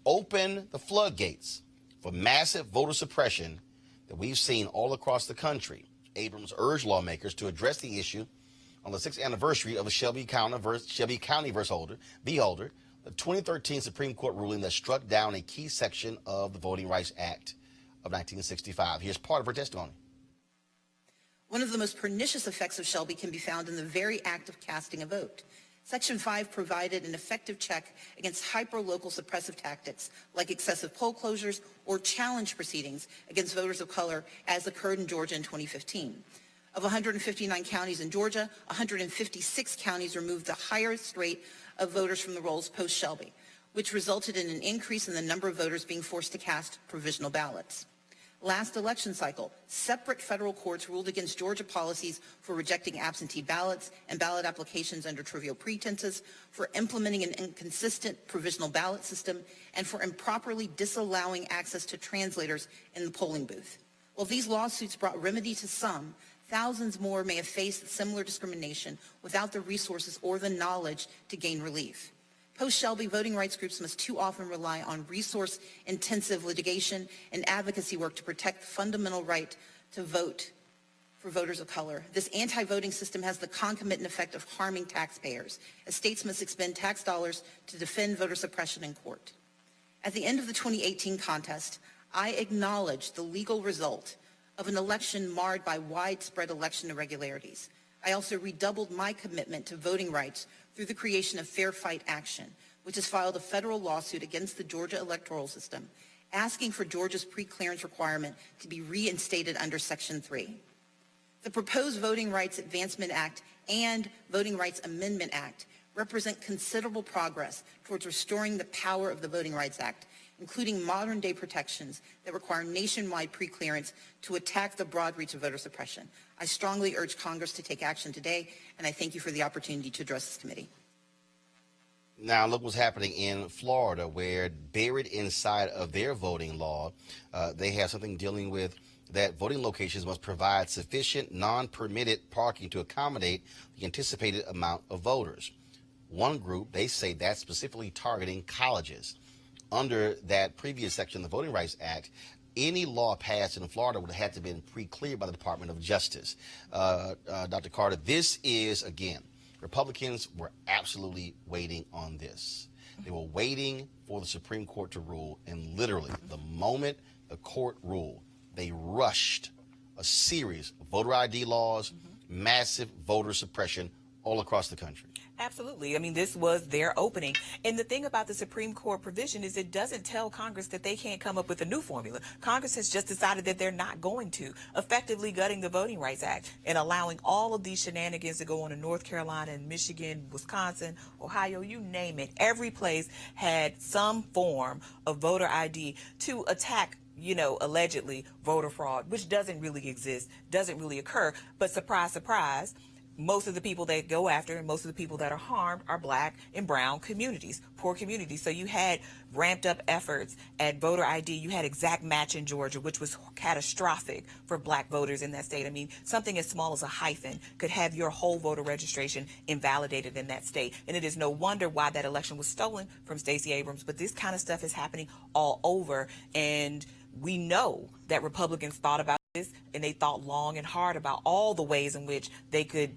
opened the floodgates for massive voter suppression that we've seen all across the country. Abrams urged lawmakers to address the issue on the 6th anniversary of the Shelby County v. Holder, the 2013 Supreme Court ruling that struck down a key section of the Voting Rights Act of 1965. Here's part of her testimony. One of the most pernicious effects of Shelby can be found in the very act of casting a vote. Section 5 provided an effective check against hyper-local suppressive tactics like excessive poll closures or challenge proceedings against voters of color, as occurred in Georgia in 2015. Of 159 counties in Georgia, 156 counties removed the highest rate of voters from the rolls post-Shelby, which resulted in an increase in the number of voters being forced to cast provisional ballots. Last election cycle, separate federal courts ruled against Georgia policies for rejecting absentee ballots and ballot applications under trivial pretenses, for implementing an inconsistent provisional ballot system, and for improperly disallowing access to translators in the polling booth. While these lawsuits brought remedy to some, thousands more may have faced similar discrimination without the resources or the knowledge to gain relief. Post-Shelby, voting rights groups must too often rely on resource-intensive litigation and advocacy work to protect the fundamental right to vote for voters of color. This anti-voting system has the concomitant effect of harming taxpayers, as states must expend tax dollars to defend voter suppression in court. At the end of the 2018 contest, I acknowledge the legal result of an election marred by widespread election irregularities. I also redoubled my commitment to voting rights through the creation of Fair Fight Action, which has filed a federal lawsuit against the Georgia electoral system, asking for Georgia's pre-clearance requirement to be reinstated under Section 3. The proposed Voting Rights Advancement Act and Voting Rights Amendment Act represent considerable progress towards restoring the power of the Voting Rights Act, including modern-day protections that require nationwide pre-clearance to attack the broad reach of voter suppression. I strongly urge Congress to take action today, and I thank you for the opportunity to address this committee. Now, look what's happening in Florida, where buried inside of their voting law, they have something dealing with that voting locations must provide sufficient non-permitted parking to accommodate the anticipated amount of voters. One group, they say that's specifically targeting colleges. Under that previous section of the Voting Rights Act, any law passed in Florida would have had to have been pre-cleared by the Department of Justice. Dr. Carter, this is, again, Republicans were absolutely waiting on this. They were waiting for the Supreme Court to rule, and literally the moment the court ruled, they rushed a series of voter ID laws, massive voter suppression all across the country. Absolutely. I mean, this was their opening. And the thing about the Supreme Court provision is it doesn't tell Congress that they can't come up with a new formula. Congress has just decided that they're not going to, effectively gutting the Voting Rights Act and allowing all of these shenanigans to go on in North Carolina and Michigan, Wisconsin, Ohio, you name it. Every place had some form of voter ID to attack, you know, allegedly voter fraud, which doesn't really exist, doesn't really occur. But surprise, surprise, most of the people they go after and most of the people that are harmed are black and brown communities, poor communities. So you had ramped up efforts at voter ID. You had exact match in Georgia, which was catastrophic for black voters in that state. I mean, something as small as a hyphen could have your whole voter registration invalidated in that state. And it is no wonder why that election was stolen from Stacey Abrams. But this kind of stuff is happening all over. And we know that Republicans thought about this, and they thought long and hard about all the ways in which they could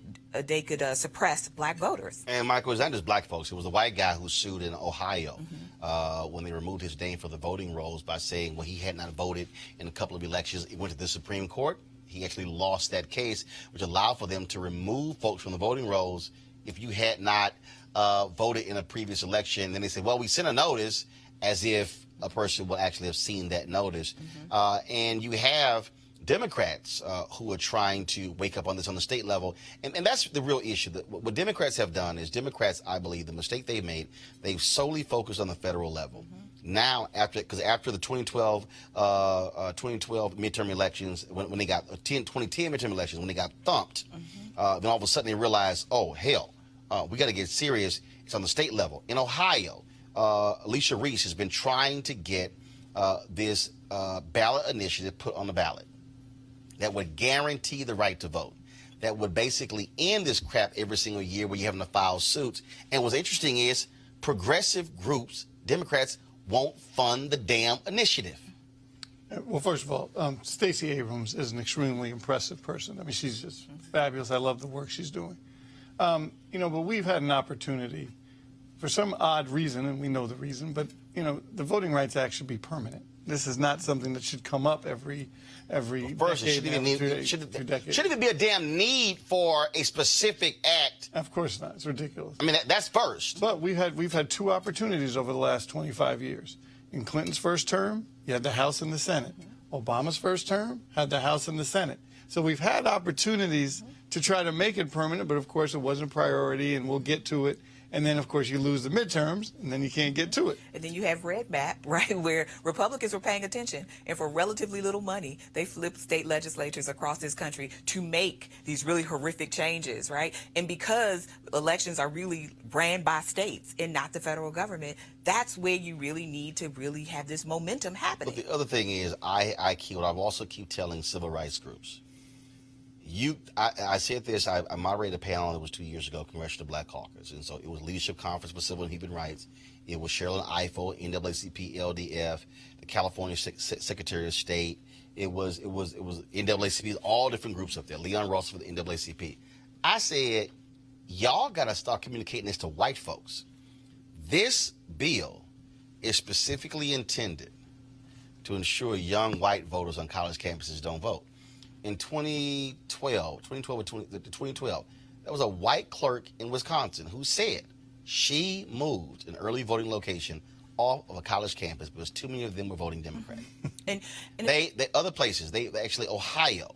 suppress black voters. And Michael, it was not just black folks. It was a white guy who sued in Ohio when they removed his name from the voting rolls by saying, well, he had not voted in a couple of elections. It went to the Supreme Court. He actually lost that case, which allowed for them to remove folks from the voting rolls if you had not voted in a previous election. Then they said, well, we sent a notice, as if a person will actually have seen that notice. And you have Democrats who are trying to wake up on this on the state level. And that's the real issue. What Democrats have done is I believe, the mistake they've made, they've solely focused on the federal level. Now, after the 2012 midterm elections, when they got 2010 midterm elections, when they got thumped, then all of a sudden they realized, oh, hell, we got to get serious. It's on the state level. In Ohio, Alicia Reese has been trying to get this ballot initiative put on the ballot that would guarantee the right to vote, that would basically end this crap every single year where you're having to file suits. And what's interesting is progressive groups, Democrats, won't fund the damn initiative. Well, first of all, Stacey Abrams is an extremely impressive person. I mean, she's just fabulous. I love the work she's doing. But we've had an opportunity for some odd reason, and we know the reason, but, the Voting Rights Act should be permanent. This is not something that should come up every First, decade. Shouldn't even be a damn need for a specific act. Of course not. It's ridiculous. I mean, that's first. But we've had two opportunities over the last 25 years. In Clinton's first term, you had the House and the Senate. Obama's first term had the House and the Senate. So we've had opportunities to try to make it permanent, but of course it wasn't a priority, and we'll get to it. And then, of course, you lose the midterms, and then you can't get to it. And then you have Red Map, right, where Republicans were paying attention. And for relatively little money, they flipped state legislatures across this country to make these really horrific changes, right? And because elections are really ran by states and not the federal government, that's where you really need to really have this momentum happening. But the other thing is, I also keep telling civil rights groups, I said this, I moderated a panel that was 2 years ago, Congressional Black Caucus, and so it was Leadership Conference for Civil and Human Rights. It was Cheryl Eiffel, NAACP, LDF, the California Secretary of State. It was NAACP, all different groups up there. Leon Russell for the NAACP. I said, y'all got to start communicating this to white folks. This bill is specifically intended to ensure young white voters on college campuses don't vote. In 2012, there was a white clerk in Wisconsin who said she moved an early voting location off of a college campus because too many of them were voting Democrat. and they other places, they actually Ohio,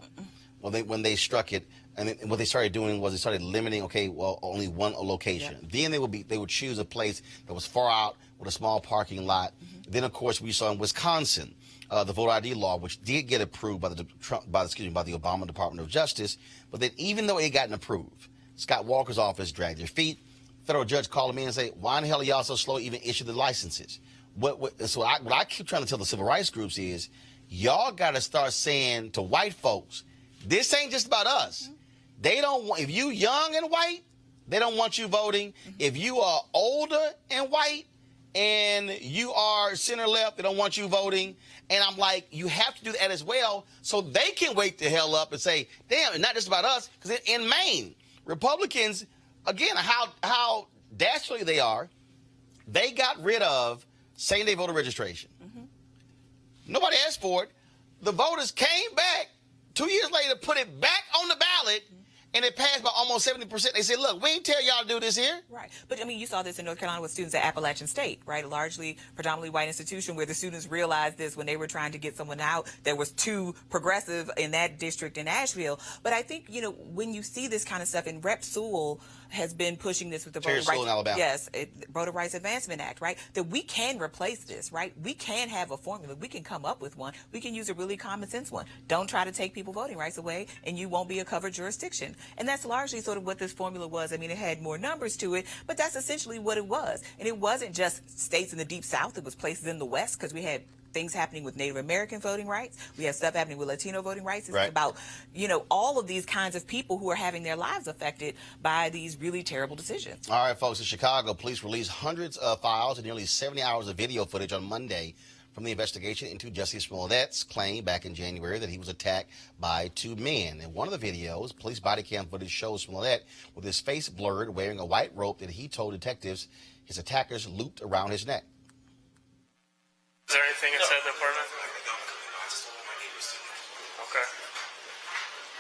when they struck it, and what they started doing was they started limiting. Okay, well, only one location. Yeah. Then they would choose a place that was far out with a small parking lot. Then, of course, we saw in Wisconsin. The voter ID law, which did get approved by the Obama Department of Justice, but then even though it got approved, Scott Walker's office dragged their feet. Federal judge called me and say, "Why in the hell are y'all so slow to even issue the licenses?" What I keep trying to tell the civil rights groups is, y'all got to start saying to white folks, this ain't just about us. They don't want, if you young and white, they don't want you voting. If you are older and white, and you are center left, they don't want you voting. And I'm like, you have to do that as well so they can wake the hell up and say, damn, it's not just about us. Because in Maine, Republicans, again, how dastardly they are, they got rid of same-day voter registration. Nobody asked for it. The voters came back 2 years later, put it back on the ballot, and it passed by almost 70%. They said, look, we ain't tell y'all to do this here. Right. But, I mean, you saw this in North Carolina with students at Appalachian State, right? A largely predominantly white institution where the students realized this when they were trying to get someone out that was too progressive in that district in Asheville. But I think, when you see this kind of stuff, and Rep. Sewell has been pushing this with the Voter Rights, Voter Rights Advancement Act, right? That we can replace this, right? We can have a formula. We can come up with one. We can use a really common sense one. Don't try to take people voting rights away, and you won't be a covered jurisdiction. And that's largely sort of what this formula was. I mean, it had more numbers to it, but that's essentially what it was. And it wasn't just states in the Deep South. It was places in the West, because we had things happening with Native American voting rights. We have stuff happening with Latino voting rights. It's about, all of these kinds of people who are having their lives affected by these really terrible decisions. All right, folks, in Chicago, police released hundreds of files and nearly 70 hours of video footage on Monday from the investigation into Jussie Smollett's claim back in January that he was attacked by two men. In one of the videos, police body cam footage shows Smollett with his face blurred, wearing a white rope that he told detectives his attackers looped around his neck. Is there anything inside the apartment? Okay.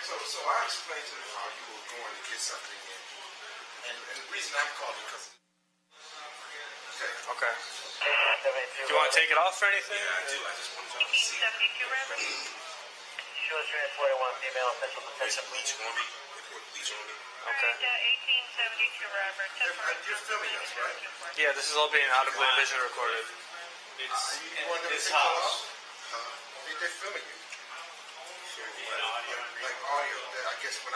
So I explained to them how you were going to get something in. And the reason I'm calling because... Okay. Do you want to take it off for anything? Yeah, I do. I just wanted to see. 72 Reverend? Shows transported one female official detention. Bleach on me. Bleach on me. Okay. 1872 Reverend. You're filming us, right? Yeah, this is all being audibly and vision recorded. It's in this house. They're filming you. Like audio that I guess when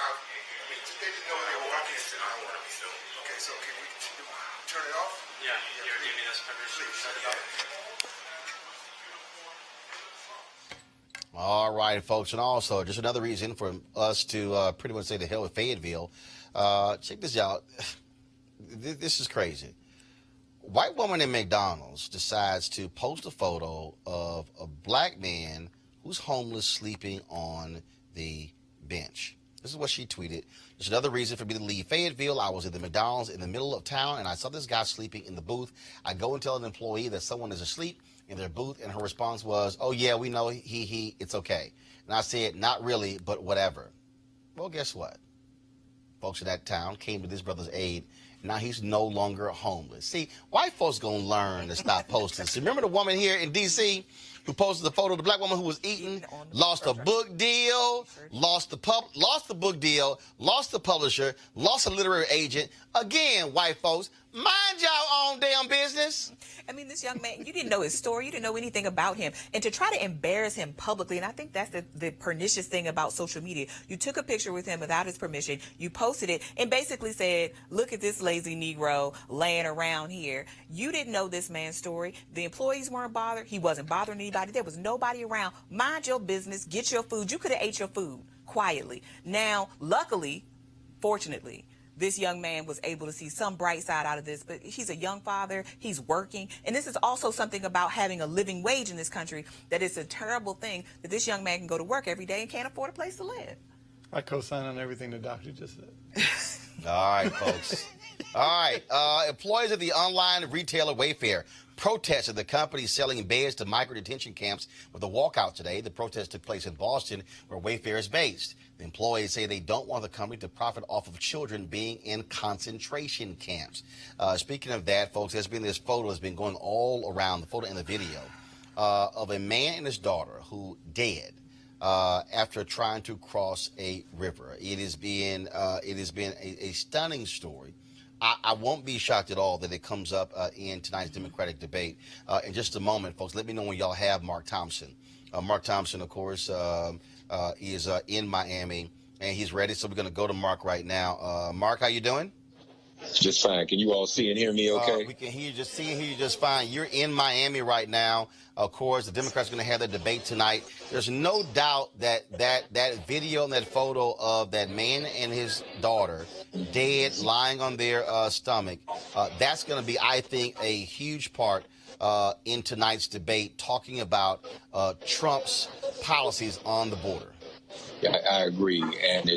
they didn't know they were walking into the house. Okay, so can we turn it off? Yeah, you're giving us permission to shut it off. All right, folks, and also just another reason for us to pretty much say the hell with Fayetteville. Check this out. This is crazy. White woman in McDonald's decides to post a photo of a black man who's homeless sleeping on the bench. This is what she tweeted. There's another reason for me to leave Fayetteville. I was at the McDonald's in the middle of town, and I saw this guy sleeping in the booth. I go and tell an employee that someone is asleep in their booth, and her response was, "Oh, yeah, we know, it's okay." And I said, "Not really, but whatever." Well, guess what? Folks in that town came to this brother's aid. Now he's no longer homeless. See, white folks gonna learn to stop posting. See, remember the woman here in D.C. who posted the photo of the black woman who was eating, lost a book deal, lost the book deal, lost the publisher, lost a literary agent. Again, white folks, mind y'all own damn business. I mean, this young man, you didn't know his story. You didn't know anything about him. And to try to embarrass him publicly, and I think that's the pernicious thing about social media. You took a picture with him without his permission. You posted it and basically said, "Look at this lazy Negro laying around here." You didn't know this man's story. The employees weren't bothered. He wasn't bothering anybody. There was nobody around. Mind your business. Get your food. You could have ate your food quietly. Now, luckily, fortunately, this young man was able to see some bright side out of this, but he's a young father, he's working, and this is also something about having a living wage in this country, that it's a terrible thing that this young man can go to work every day and can't afford a place to live. I co-sign on everything the doctor just said. All right, folks. All right, employees of the online retailer Wayfair protested the company selling beds to migrant detention camps with a walkout today. The protest took place in Boston, where Wayfair is based. The employees say they don't want the company to profit off of children being in concentration camps. Speaking of that, folks, there's been this photo that's been going all around, the photo and the video, of a man and his daughter who dead after trying to cross a river. It has been a stunning story. I won't be shocked at all that it comes up in tonight's Democratic debate. In just a moment, folks, let me know when y'all have Mark Thompson. Mark Thompson, of course, is in Miami, and he's ready. So we're going to go to Mark right now. Mark, how you doing? Just fine. Can you all see and hear me okay? We can hear you just fine. You're in Miami right now. Of course, the Democrats are going to have their debate tonight. There's no doubt that video and that photo of that man and his daughter dead, lying on their stomach, that's going to be, I think, a huge part in tonight's debate, talking about Trump's policies on the border. Yeah, I agree. And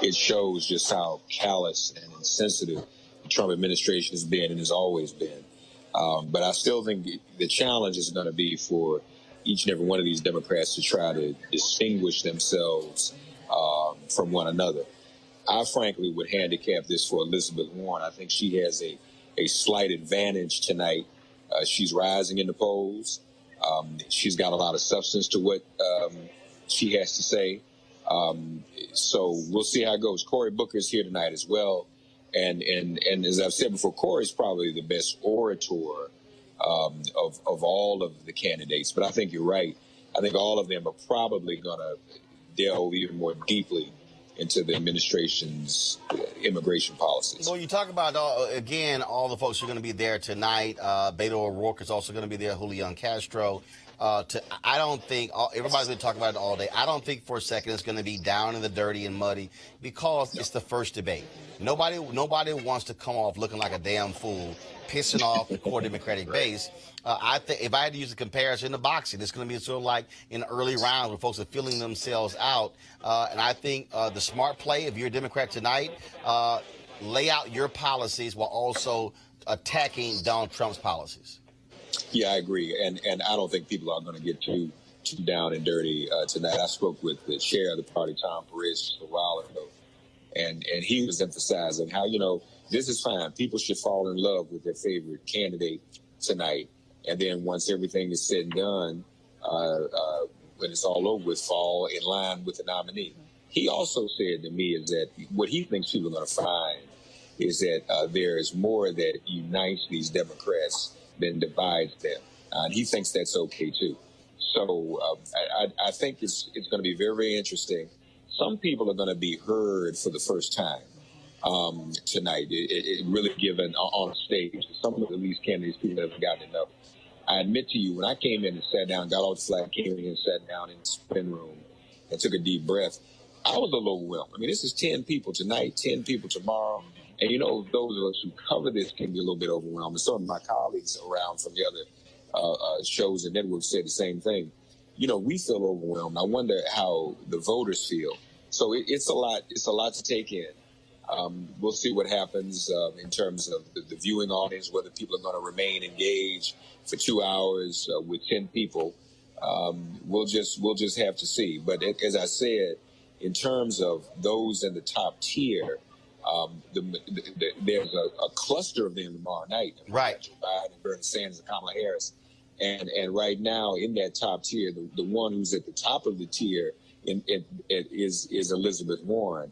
it shows just how callous and insensitive the Trump administration has been and has always been. But I still think the challenge is going to be for each and every one of these Democrats to try to distinguish themselves from one another. I frankly would handicap this for Elizabeth Warren. I think she has a slight advantage tonight. She's rising in the polls. She's got a lot of substance to what she has to say. So we'll see how it goes. Cory Booker's here tonight as well. And as I've said before, Cory's probably the best orator of all of the candidates. But I think you're right. I think all of them are probably going to delve even more deeply into the administration's immigration policies. Well, you talk about, again, all the folks who are going to be there tonight. Beto O'Rourke is also going to be there, Julian Castro. I don't think, everybody's going to talk about it all day. I don't think for a second it's going to be down in the dirty and muddy because it's the first debate. Nobody wants to come off looking like a damn fool, pissing off the core Democratic base. I think if I had to use a comparison to boxing, it's going to be sort of like in the early rounds where folks are feeling themselves out. And I think the smart play, if you're a Democrat tonight, lay out your policies while also attacking Donald Trump's policies. Yeah, I agree. And I don't think people are going to get too down and dirty tonight. I spoke with the chair of the party, Tom Perez, a while ago, and he was emphasizing how, this is fine. People should fall in love with their favorite candidate tonight. And then once everything is said and done, when it's all over with, fall in line with the nominee. He also said to me is that what he thinks people are going to find is that there is more that unites these Democrats than divides them. And he thinks that's okay, too. So I think it's going to be very, very interesting. Some people are going to be heard for the first time tonight. It really given on stage. Some of these candidates people haven't gotten enough. I admit to you, when I came in and sat down, got off the flight, came in and sat down in the spin room and took a deep breath, I was a little overwhelmed. I mean, this is 10 people tonight, 10 people tomorrow. And, those of us who cover this can be a little bit overwhelmed. And some of my colleagues around from the other shows and networks said the same thing. We feel overwhelmed. I wonder how the voters feel. So it's a lot. It's a lot to take in. We'll see what happens in terms of the viewing audience, whether people are going to remain engaged for 2 hours with 10 people. We'll just have to see. But as I said, in terms of those in the top tier, there's a cluster of them tomorrow night. Right. Joe Biden, Bernie Sanders, and Kamala Harris. And right now in that top tier, the one who's at the top of the tier is Elizabeth Warren.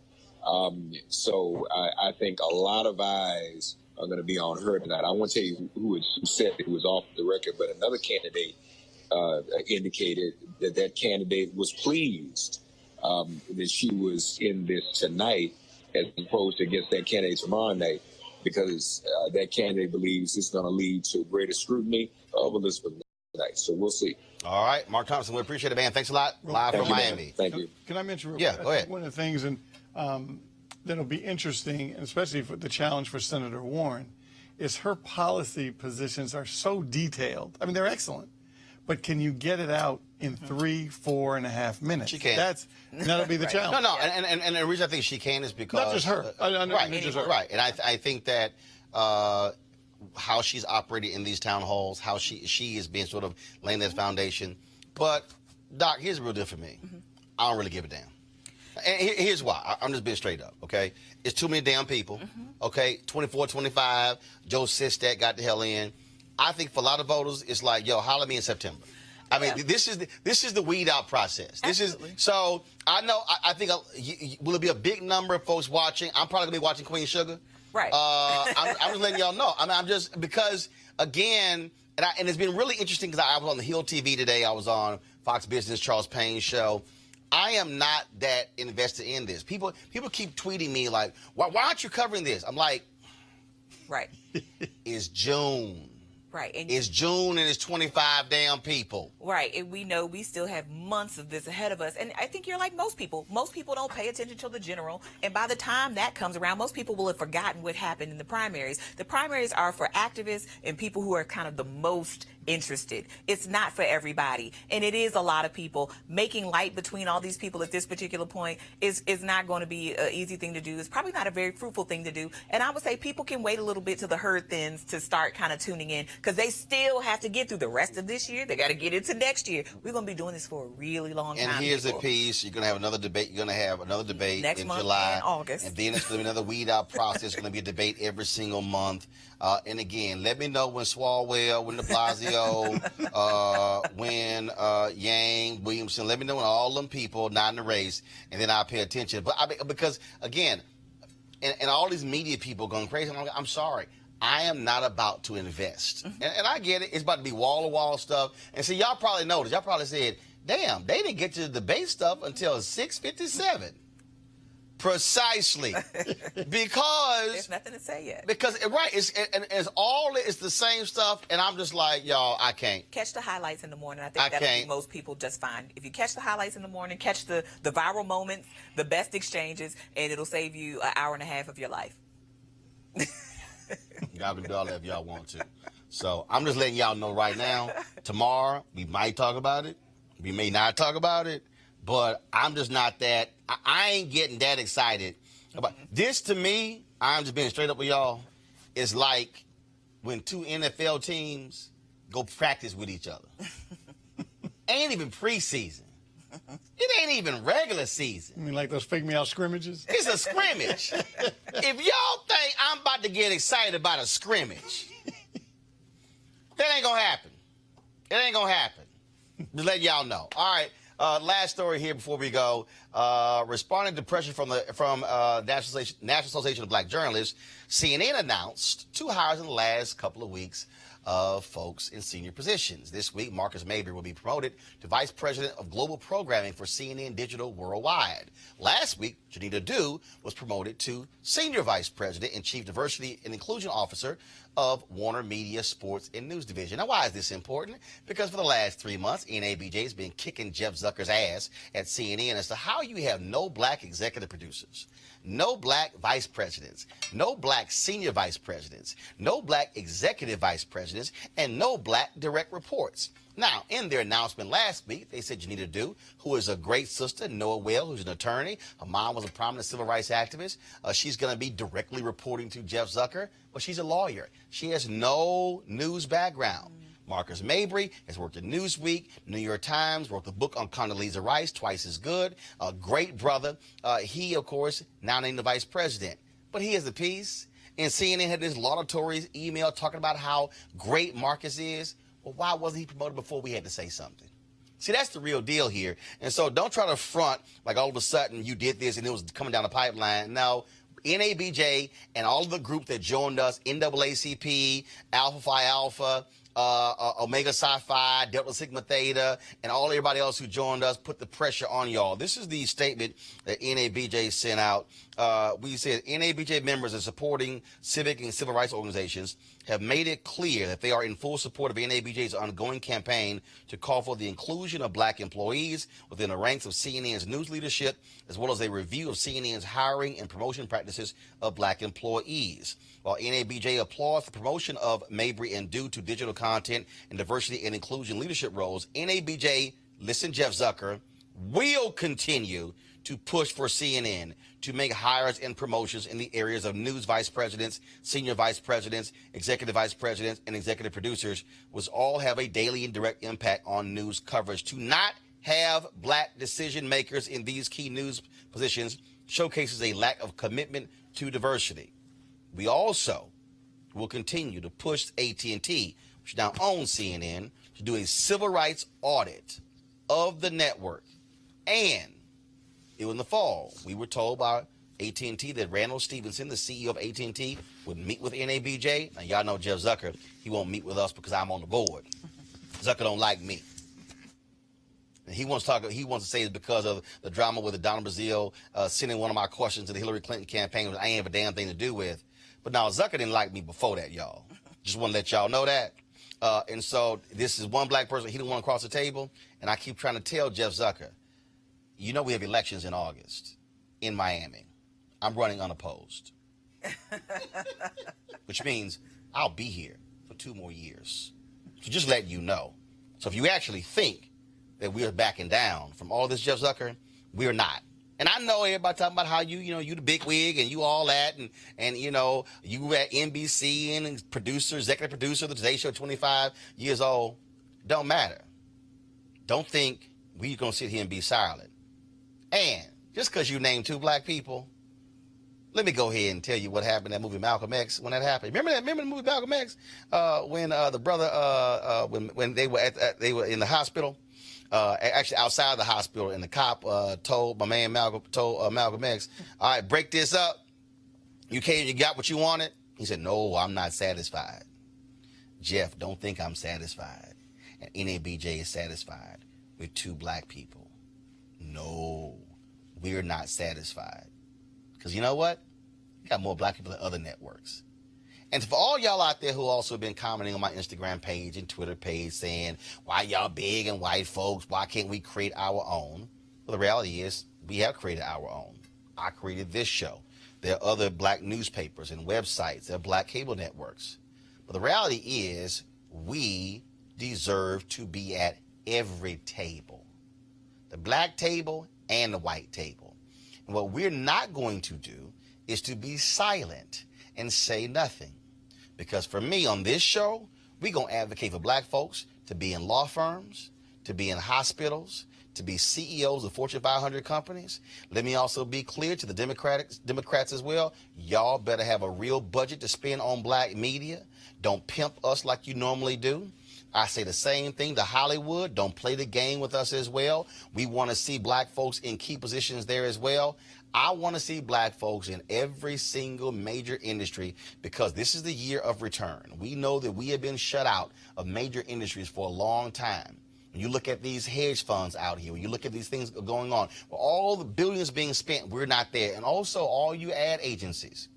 So I think a lot of eyes are going to be on her tonight. I won't tell you who said it was off the record, but another candidate indicated that candidate was pleased that she was in this tonight as opposed to against that candidate tomorrow night, because that candidate believes it's going to lead to greater scrutiny of Elizabeth tonight. So we'll see. All right, Mark Thompson, we appreciate it, man. Thanks a lot. Live from Miami. Thank you. Can I mention real quick? Yeah, go ahead. One of the things that'll be interesting, and especially for the challenge for Senator Warren, is her policy positions are so detailed. I mean, they're excellent. But can you get it out in 4.5 minutes? She can. That'll be the challenge. No, and the reason I think she can is because not just her. Right. And I think that how she's operated in these town halls, how she is being sort of laying that foundation. But Doc, here's the real deal for me. I don't really give a damn. And here's why. I'm just being straight up. Okay, it's too many damn people. Okay, 24, 25. Joe Sistak got the hell in. I think for a lot of voters, it's like, yo, holler at me in September. I mean, this is the weed out process. Absolutely. So I know. I think will it be a big number of folks watching? I'm probably gonna be watching Queen Sugar. Right. I'm just letting y'all know. I mean, I'm just because again, and it's been really interesting because I was on the Hill TV today. I was on Fox Business, Charles Payne's show. I am not that invested in this. People keep tweeting me like, why aren't you covering this? I'm like, right. It's June. Right. And it's June and it's 25 damn people. Right. And we know we still have months of this ahead of us. And I think you're like most people. Most people don't pay attention to the general. And by the time that comes around, most people will have forgotten what happened in the primaries. The primaries are for activists and people who are kind of the most interested. It's not for everybody. And it is a lot of people. Making light between all these people at this particular point is not going to be an easy thing to do. It's probably not a very fruitful thing to do. And I would say people can wait a little bit till the herd thins to start kind of tuning in, because they still have to get through the rest of this year. They got to get into next year. We're going to be doing this for a really long time. And here's the piece. You're going to have another debate. You're going to have another debate next in month July. and August. And then it's going to be another weed out process. It's going to be a debate every single month. And again, let me know when Swalwell, when de Blasio, when Yang, Williamson, let me know when all them people not in the race, and then I'll pay attention. But because, again, and all these media people going crazy, I'm sorry. I am not about to invest. And I get it. It's about to be wall-to-wall stuff. And see, y'all probably noticed. Y'all probably said, damn, they didn't get to the debate stuff until 6:57. Precisely. Because there's nothing to say yet. Because right, it's the same stuff, and I'm just like, y'all, I can't. Catch the highlights in the morning. I think that'll be most people just fine. If you catch the highlights in the morning, catch the viral moments, the best exchanges, and it'll save you an hour and a half of your life. Y'all can do all that if y'all want to. So I'm just letting y'all know right now, tomorrow we might talk about it. We may not talk about it, but I'm just not that, I ain't getting that excited about this. To me, I'm just being straight up with y'all, it's like when two NFL teams go practice with each other. Ain't even preseason. It ain't even regular season. You mean like those fake me out scrimmages? It's a scrimmage. If y'all think I'm about to get excited about a scrimmage, that ain't gonna happen. It ain't gonna happen. Just let y'all know. All right. Last story here before we go. Responding to pressure from National Association of Black Journalists, CNN announced 2 hires in the last couple of weeks of folks in senior positions. This week, Marcus Mabry will be promoted to Vice President of Global Programming for CNN Digital Worldwide. Last week, Janita Dew was promoted to Senior Vice President and Chief Diversity and Inclusion Officer of Warner Media Sports and News Division. Now, why is this important? Because for the last 3 months, NABJ has been kicking Jeff Zucker's ass at CNN as to how you have no black executive producers, no black vice presidents, no black senior vice presidents, no black executive vice presidents, and no black direct reports. Now, in their announcement last week, they said Janita Dew, who is a great sister, Noah Well, who's an attorney. Her mom was a prominent civil rights activist. She's going to be directly reporting to Jeff Zucker, but she's a lawyer. She has no news background. Marcus Mabry has worked at Newsweek, New York Times, wrote the book on Condoleezza Rice, Twice as Good, a great brother. He, of course, now named the vice president. But he has a piece, and CNN had this laudatory email talking about how great Marcus is. Well, why wasn't he promoted before we had to say something? See, that's the real deal here. And so don't try to front like all of a sudden you did this and it was coming down the pipeline. No, NABJ and all of the group that joined us, NAACP, Alpha Phi Alpha, Omega Psi Phi, Delta Sigma Theta, and everybody else who joined us put the pressure on y'all. This is the statement that NABJ sent out. We said NABJ members and supporting civic and civil rights organizations have made it clear that they are in full support of NABJ's ongoing campaign to call for the inclusion of black employees within the ranks of CNN's news leadership, as well as a review of CNN's hiring and promotion practices of black employees. While NABJ applauds the promotion of Mabry and Dew to digital content and diversity and inclusion leadership roles, NABJ, listen, Jeff Zucker, will continue to push for CNN to make hires and promotions in the areas of news vice presidents, senior vice presidents, executive vice presidents, and executive producers, which all have a daily and direct impact on news coverage. To not have black decision makers in these key news positions showcases a lack of commitment to diversity. We also will continue to push AT&T, which now owns CNN, to do a civil rights audit of the network. And it was in the fall. We were told by AT&T that Randall Stevenson, the CEO of AT&T, would meet with NABJ. Now, y'all know Jeff Zucker. He won't meet with us because I'm on the board. Zucker don't like me. And he wants to say it's because of the drama with Donna Brazile sending one of my questions to the Hillary Clinton campaign, which I ain't have a damn thing to do with. But now, Zucker didn't like me before that, y'all. Just want to let y'all know that. And so this is one black person. He didn't want to cross the table. And I keep trying to tell Jeff Zucker, you know we have elections in August in Miami. I'm running unopposed. Which means I'll be here for 2 more years. So just letting you know. So if you actually think that we're backing down from all this, Jeff Zucker, we're not. And I know everybody talking about how you the big wig and you all that and you at NBC and executive producer of the Today Show, 25 years old. Don't matter. Don't think we're going to sit here and be silent. And just because you named 2 black people, let me go ahead and tell you what happened in that movie Malcolm X when that happened. Remember the movie Malcolm X when the brother when they were in the hospital, actually outside the hospital, and the cop told my man Malcolm X, all right, break this up. You got what you wanted? He said, no, I'm not satisfied. Jeff, don't think I'm satisfied. And NABJ is satisfied with 2 black people. No, we're not satisfied. Because you know what? You got more black people than other networks. And for all y'all out there who also been commenting on my Instagram page and Twitter page saying, why y'all big and white folks? Why can't we create our own? Well, the reality is we have created our own. I created this show. There are other black newspapers and websites. There are black cable networks. But the reality is we deserve to be at every table. The black table and the white table. And what we're not going to do is to be silent and say nothing. Because for me on this show, we're going to advocate for black folks to be in law firms, to be in hospitals, to be CEOs of Fortune 500 companies. Let me also be clear to the Democrats as well. Y'all better have a real budget to spend on black media. Don't pimp us like you normally do. I say the same thing to Hollywood. Don't play the game with us as well. We want to see black folks in key positions there as well. I want to see black folks in every single major industry because this is the year of return. We know that we have been shut out of major industries for a long time. When you look at these hedge funds out here, when you look at these things going on, all the billions being spent, we're not there. And also all you ad agencies.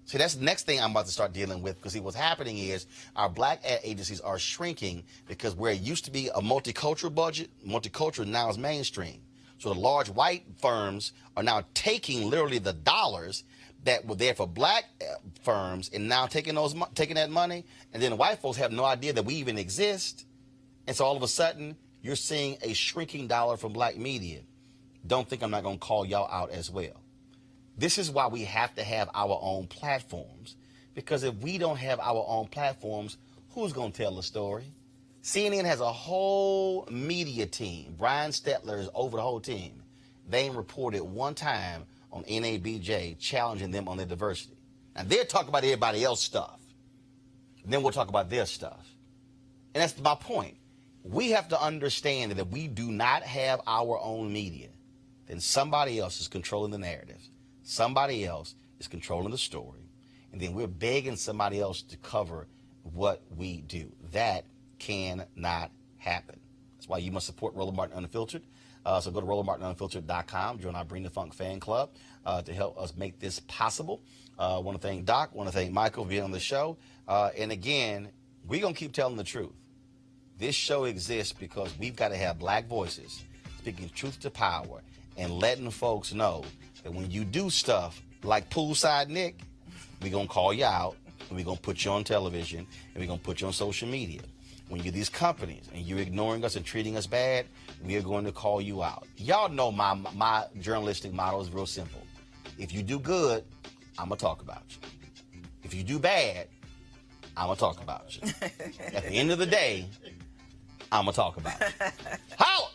See, that's the next thing I'm about to start dealing with because see, what's happening is our black ad agencies are shrinking because where it used to be a multicultural budget, multicultural now is mainstream. So the large white firms are now taking literally the dollars that were there for black firms and now taking that money. And then the white folks have no idea that we even exist. And so all of a sudden, you're seeing a shrinking dollar from black media. Don't think I'm not going to call y'all out as well. This is why we have to have our own platforms. Because if we don't have our own platforms, who's going to tell the story? CNN has a whole media team. Brian Stetler is over the whole team. They ain't reported one time on NABJ challenging them on their diversity. Now, they'll talk about everybody else's stuff. And then we'll talk about their stuff. And that's my point. We have to understand that if we do not have our own media, then somebody else is controlling the narrative. Somebody else is controlling the story. And then we're begging somebody else to cover what we do. That cannot happen. That's why you must support Roland Martin Unfiltered. So go to RolandMartinUnfiltered.com. Join our Bring the Funk fan club to help us make this possible. I want to thank Doc. I want to thank Michael for being on the show. And again, we're going to keep telling the truth. This show exists because we've got to have black voices speaking truth to power and letting folks know that when you do stuff like Poolside Nick, we're going to call you out and we're going to put you on television and we're going to put you on social media. When you're these companies and you're ignoring us and treating us bad, we are going to call you out. Y'all know my journalistic motto is real simple. If you do good, I'm going to talk about you. If you do bad, I'm going to talk about you. At the end of the day, I'm going to talk about it. How?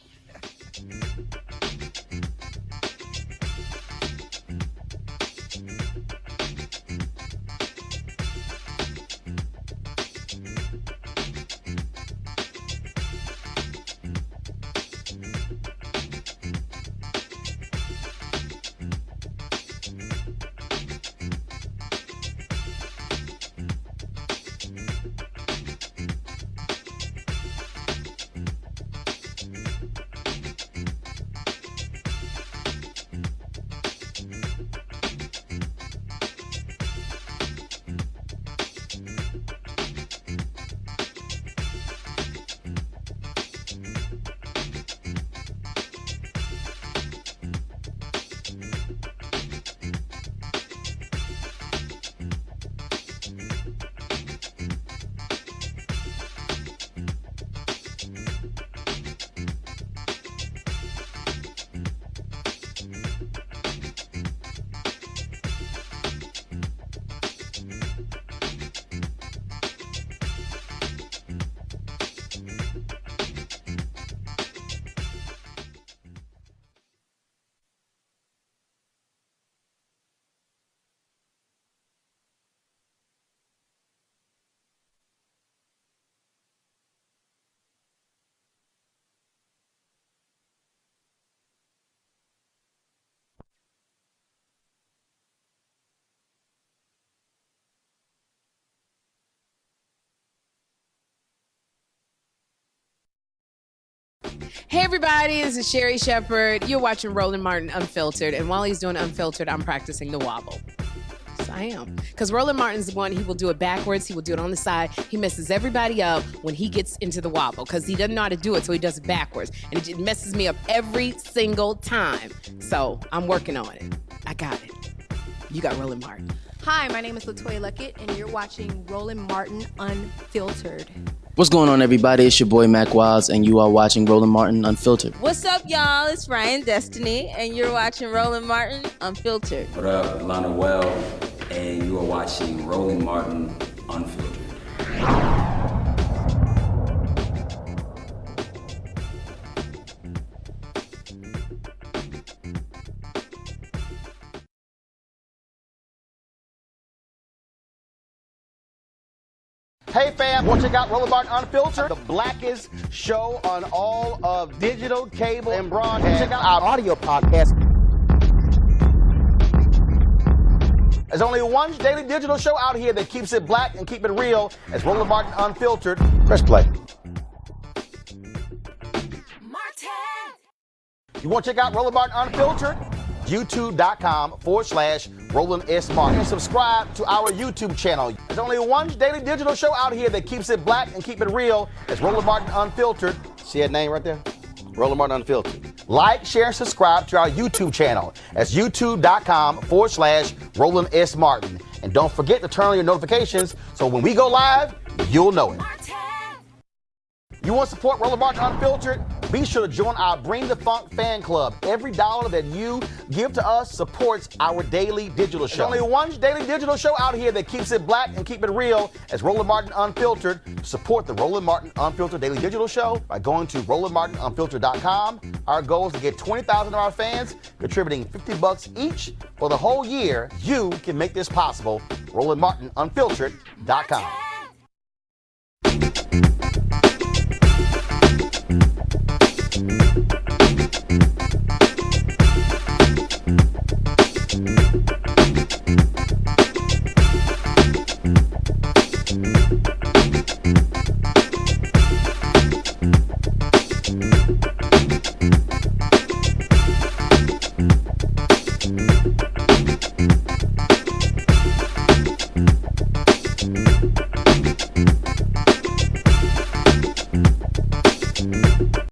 Hey everybody, this is Sherry Shepherd. You're watching Roland Martin Unfiltered, and while he's doing Unfiltered, I'm practicing the wobble. Yes, I am. Because Roland Martin's the one, he will do it backwards, he will do it on the side. He messes everybody up when he gets into the wobble, because he doesn't know how to do it, so he does it backwards. And it messes me up every single time. So I'm working on it. I got it. You got Roland Martin. Hi, my name is LaToya Luckett, and you're watching Roland Martin Unfiltered. What's going on, everybody? It's your boy Mac Wiles, and you are watching Roland Martin Unfiltered. What's up, y'all? It's Ryan Destiny, and you're watching Roland Martin Unfiltered. What up, Lana Well, and you are watching Roland Martin Unfiltered. Hey fam, want to check out Roland Martin Unfiltered, the blackest show on all of digital, cable, and broadcast. Check out our audio podcast. There's only one daily digital show out here that keeps it black and keep it real. It's Roland Martin Unfiltered. Press play. You want to check out Roland Martin Unfiltered? YouTube.com/Roland S. Martin. And subscribe to our YouTube channel. There's only one daily digital show out here that keeps it black and keep it real. It's Roland Martin Unfiltered. See that name right there? Roland Martin Unfiltered. Like, share, and subscribe to our YouTube channel. That's YouTube.com/Roland S. Martin. And don't forget to turn on your notifications so when we go live, you'll know it. You want to support Roland Martin Unfiltered? Be sure to join our Bring the Funk fan club. Every dollar that you give to us supports our daily digital show. There's only one daily digital show out here that keeps it black and keep it real. It's Roland Martin Unfiltered. Support the Roland Martin Unfiltered daily digital show by going to RolandMartinUnfiltered.com. Our goal is to get 20,000 of our fans contributing $50 each for the whole year. You can make this possible. RolandMartinUnfiltered.com.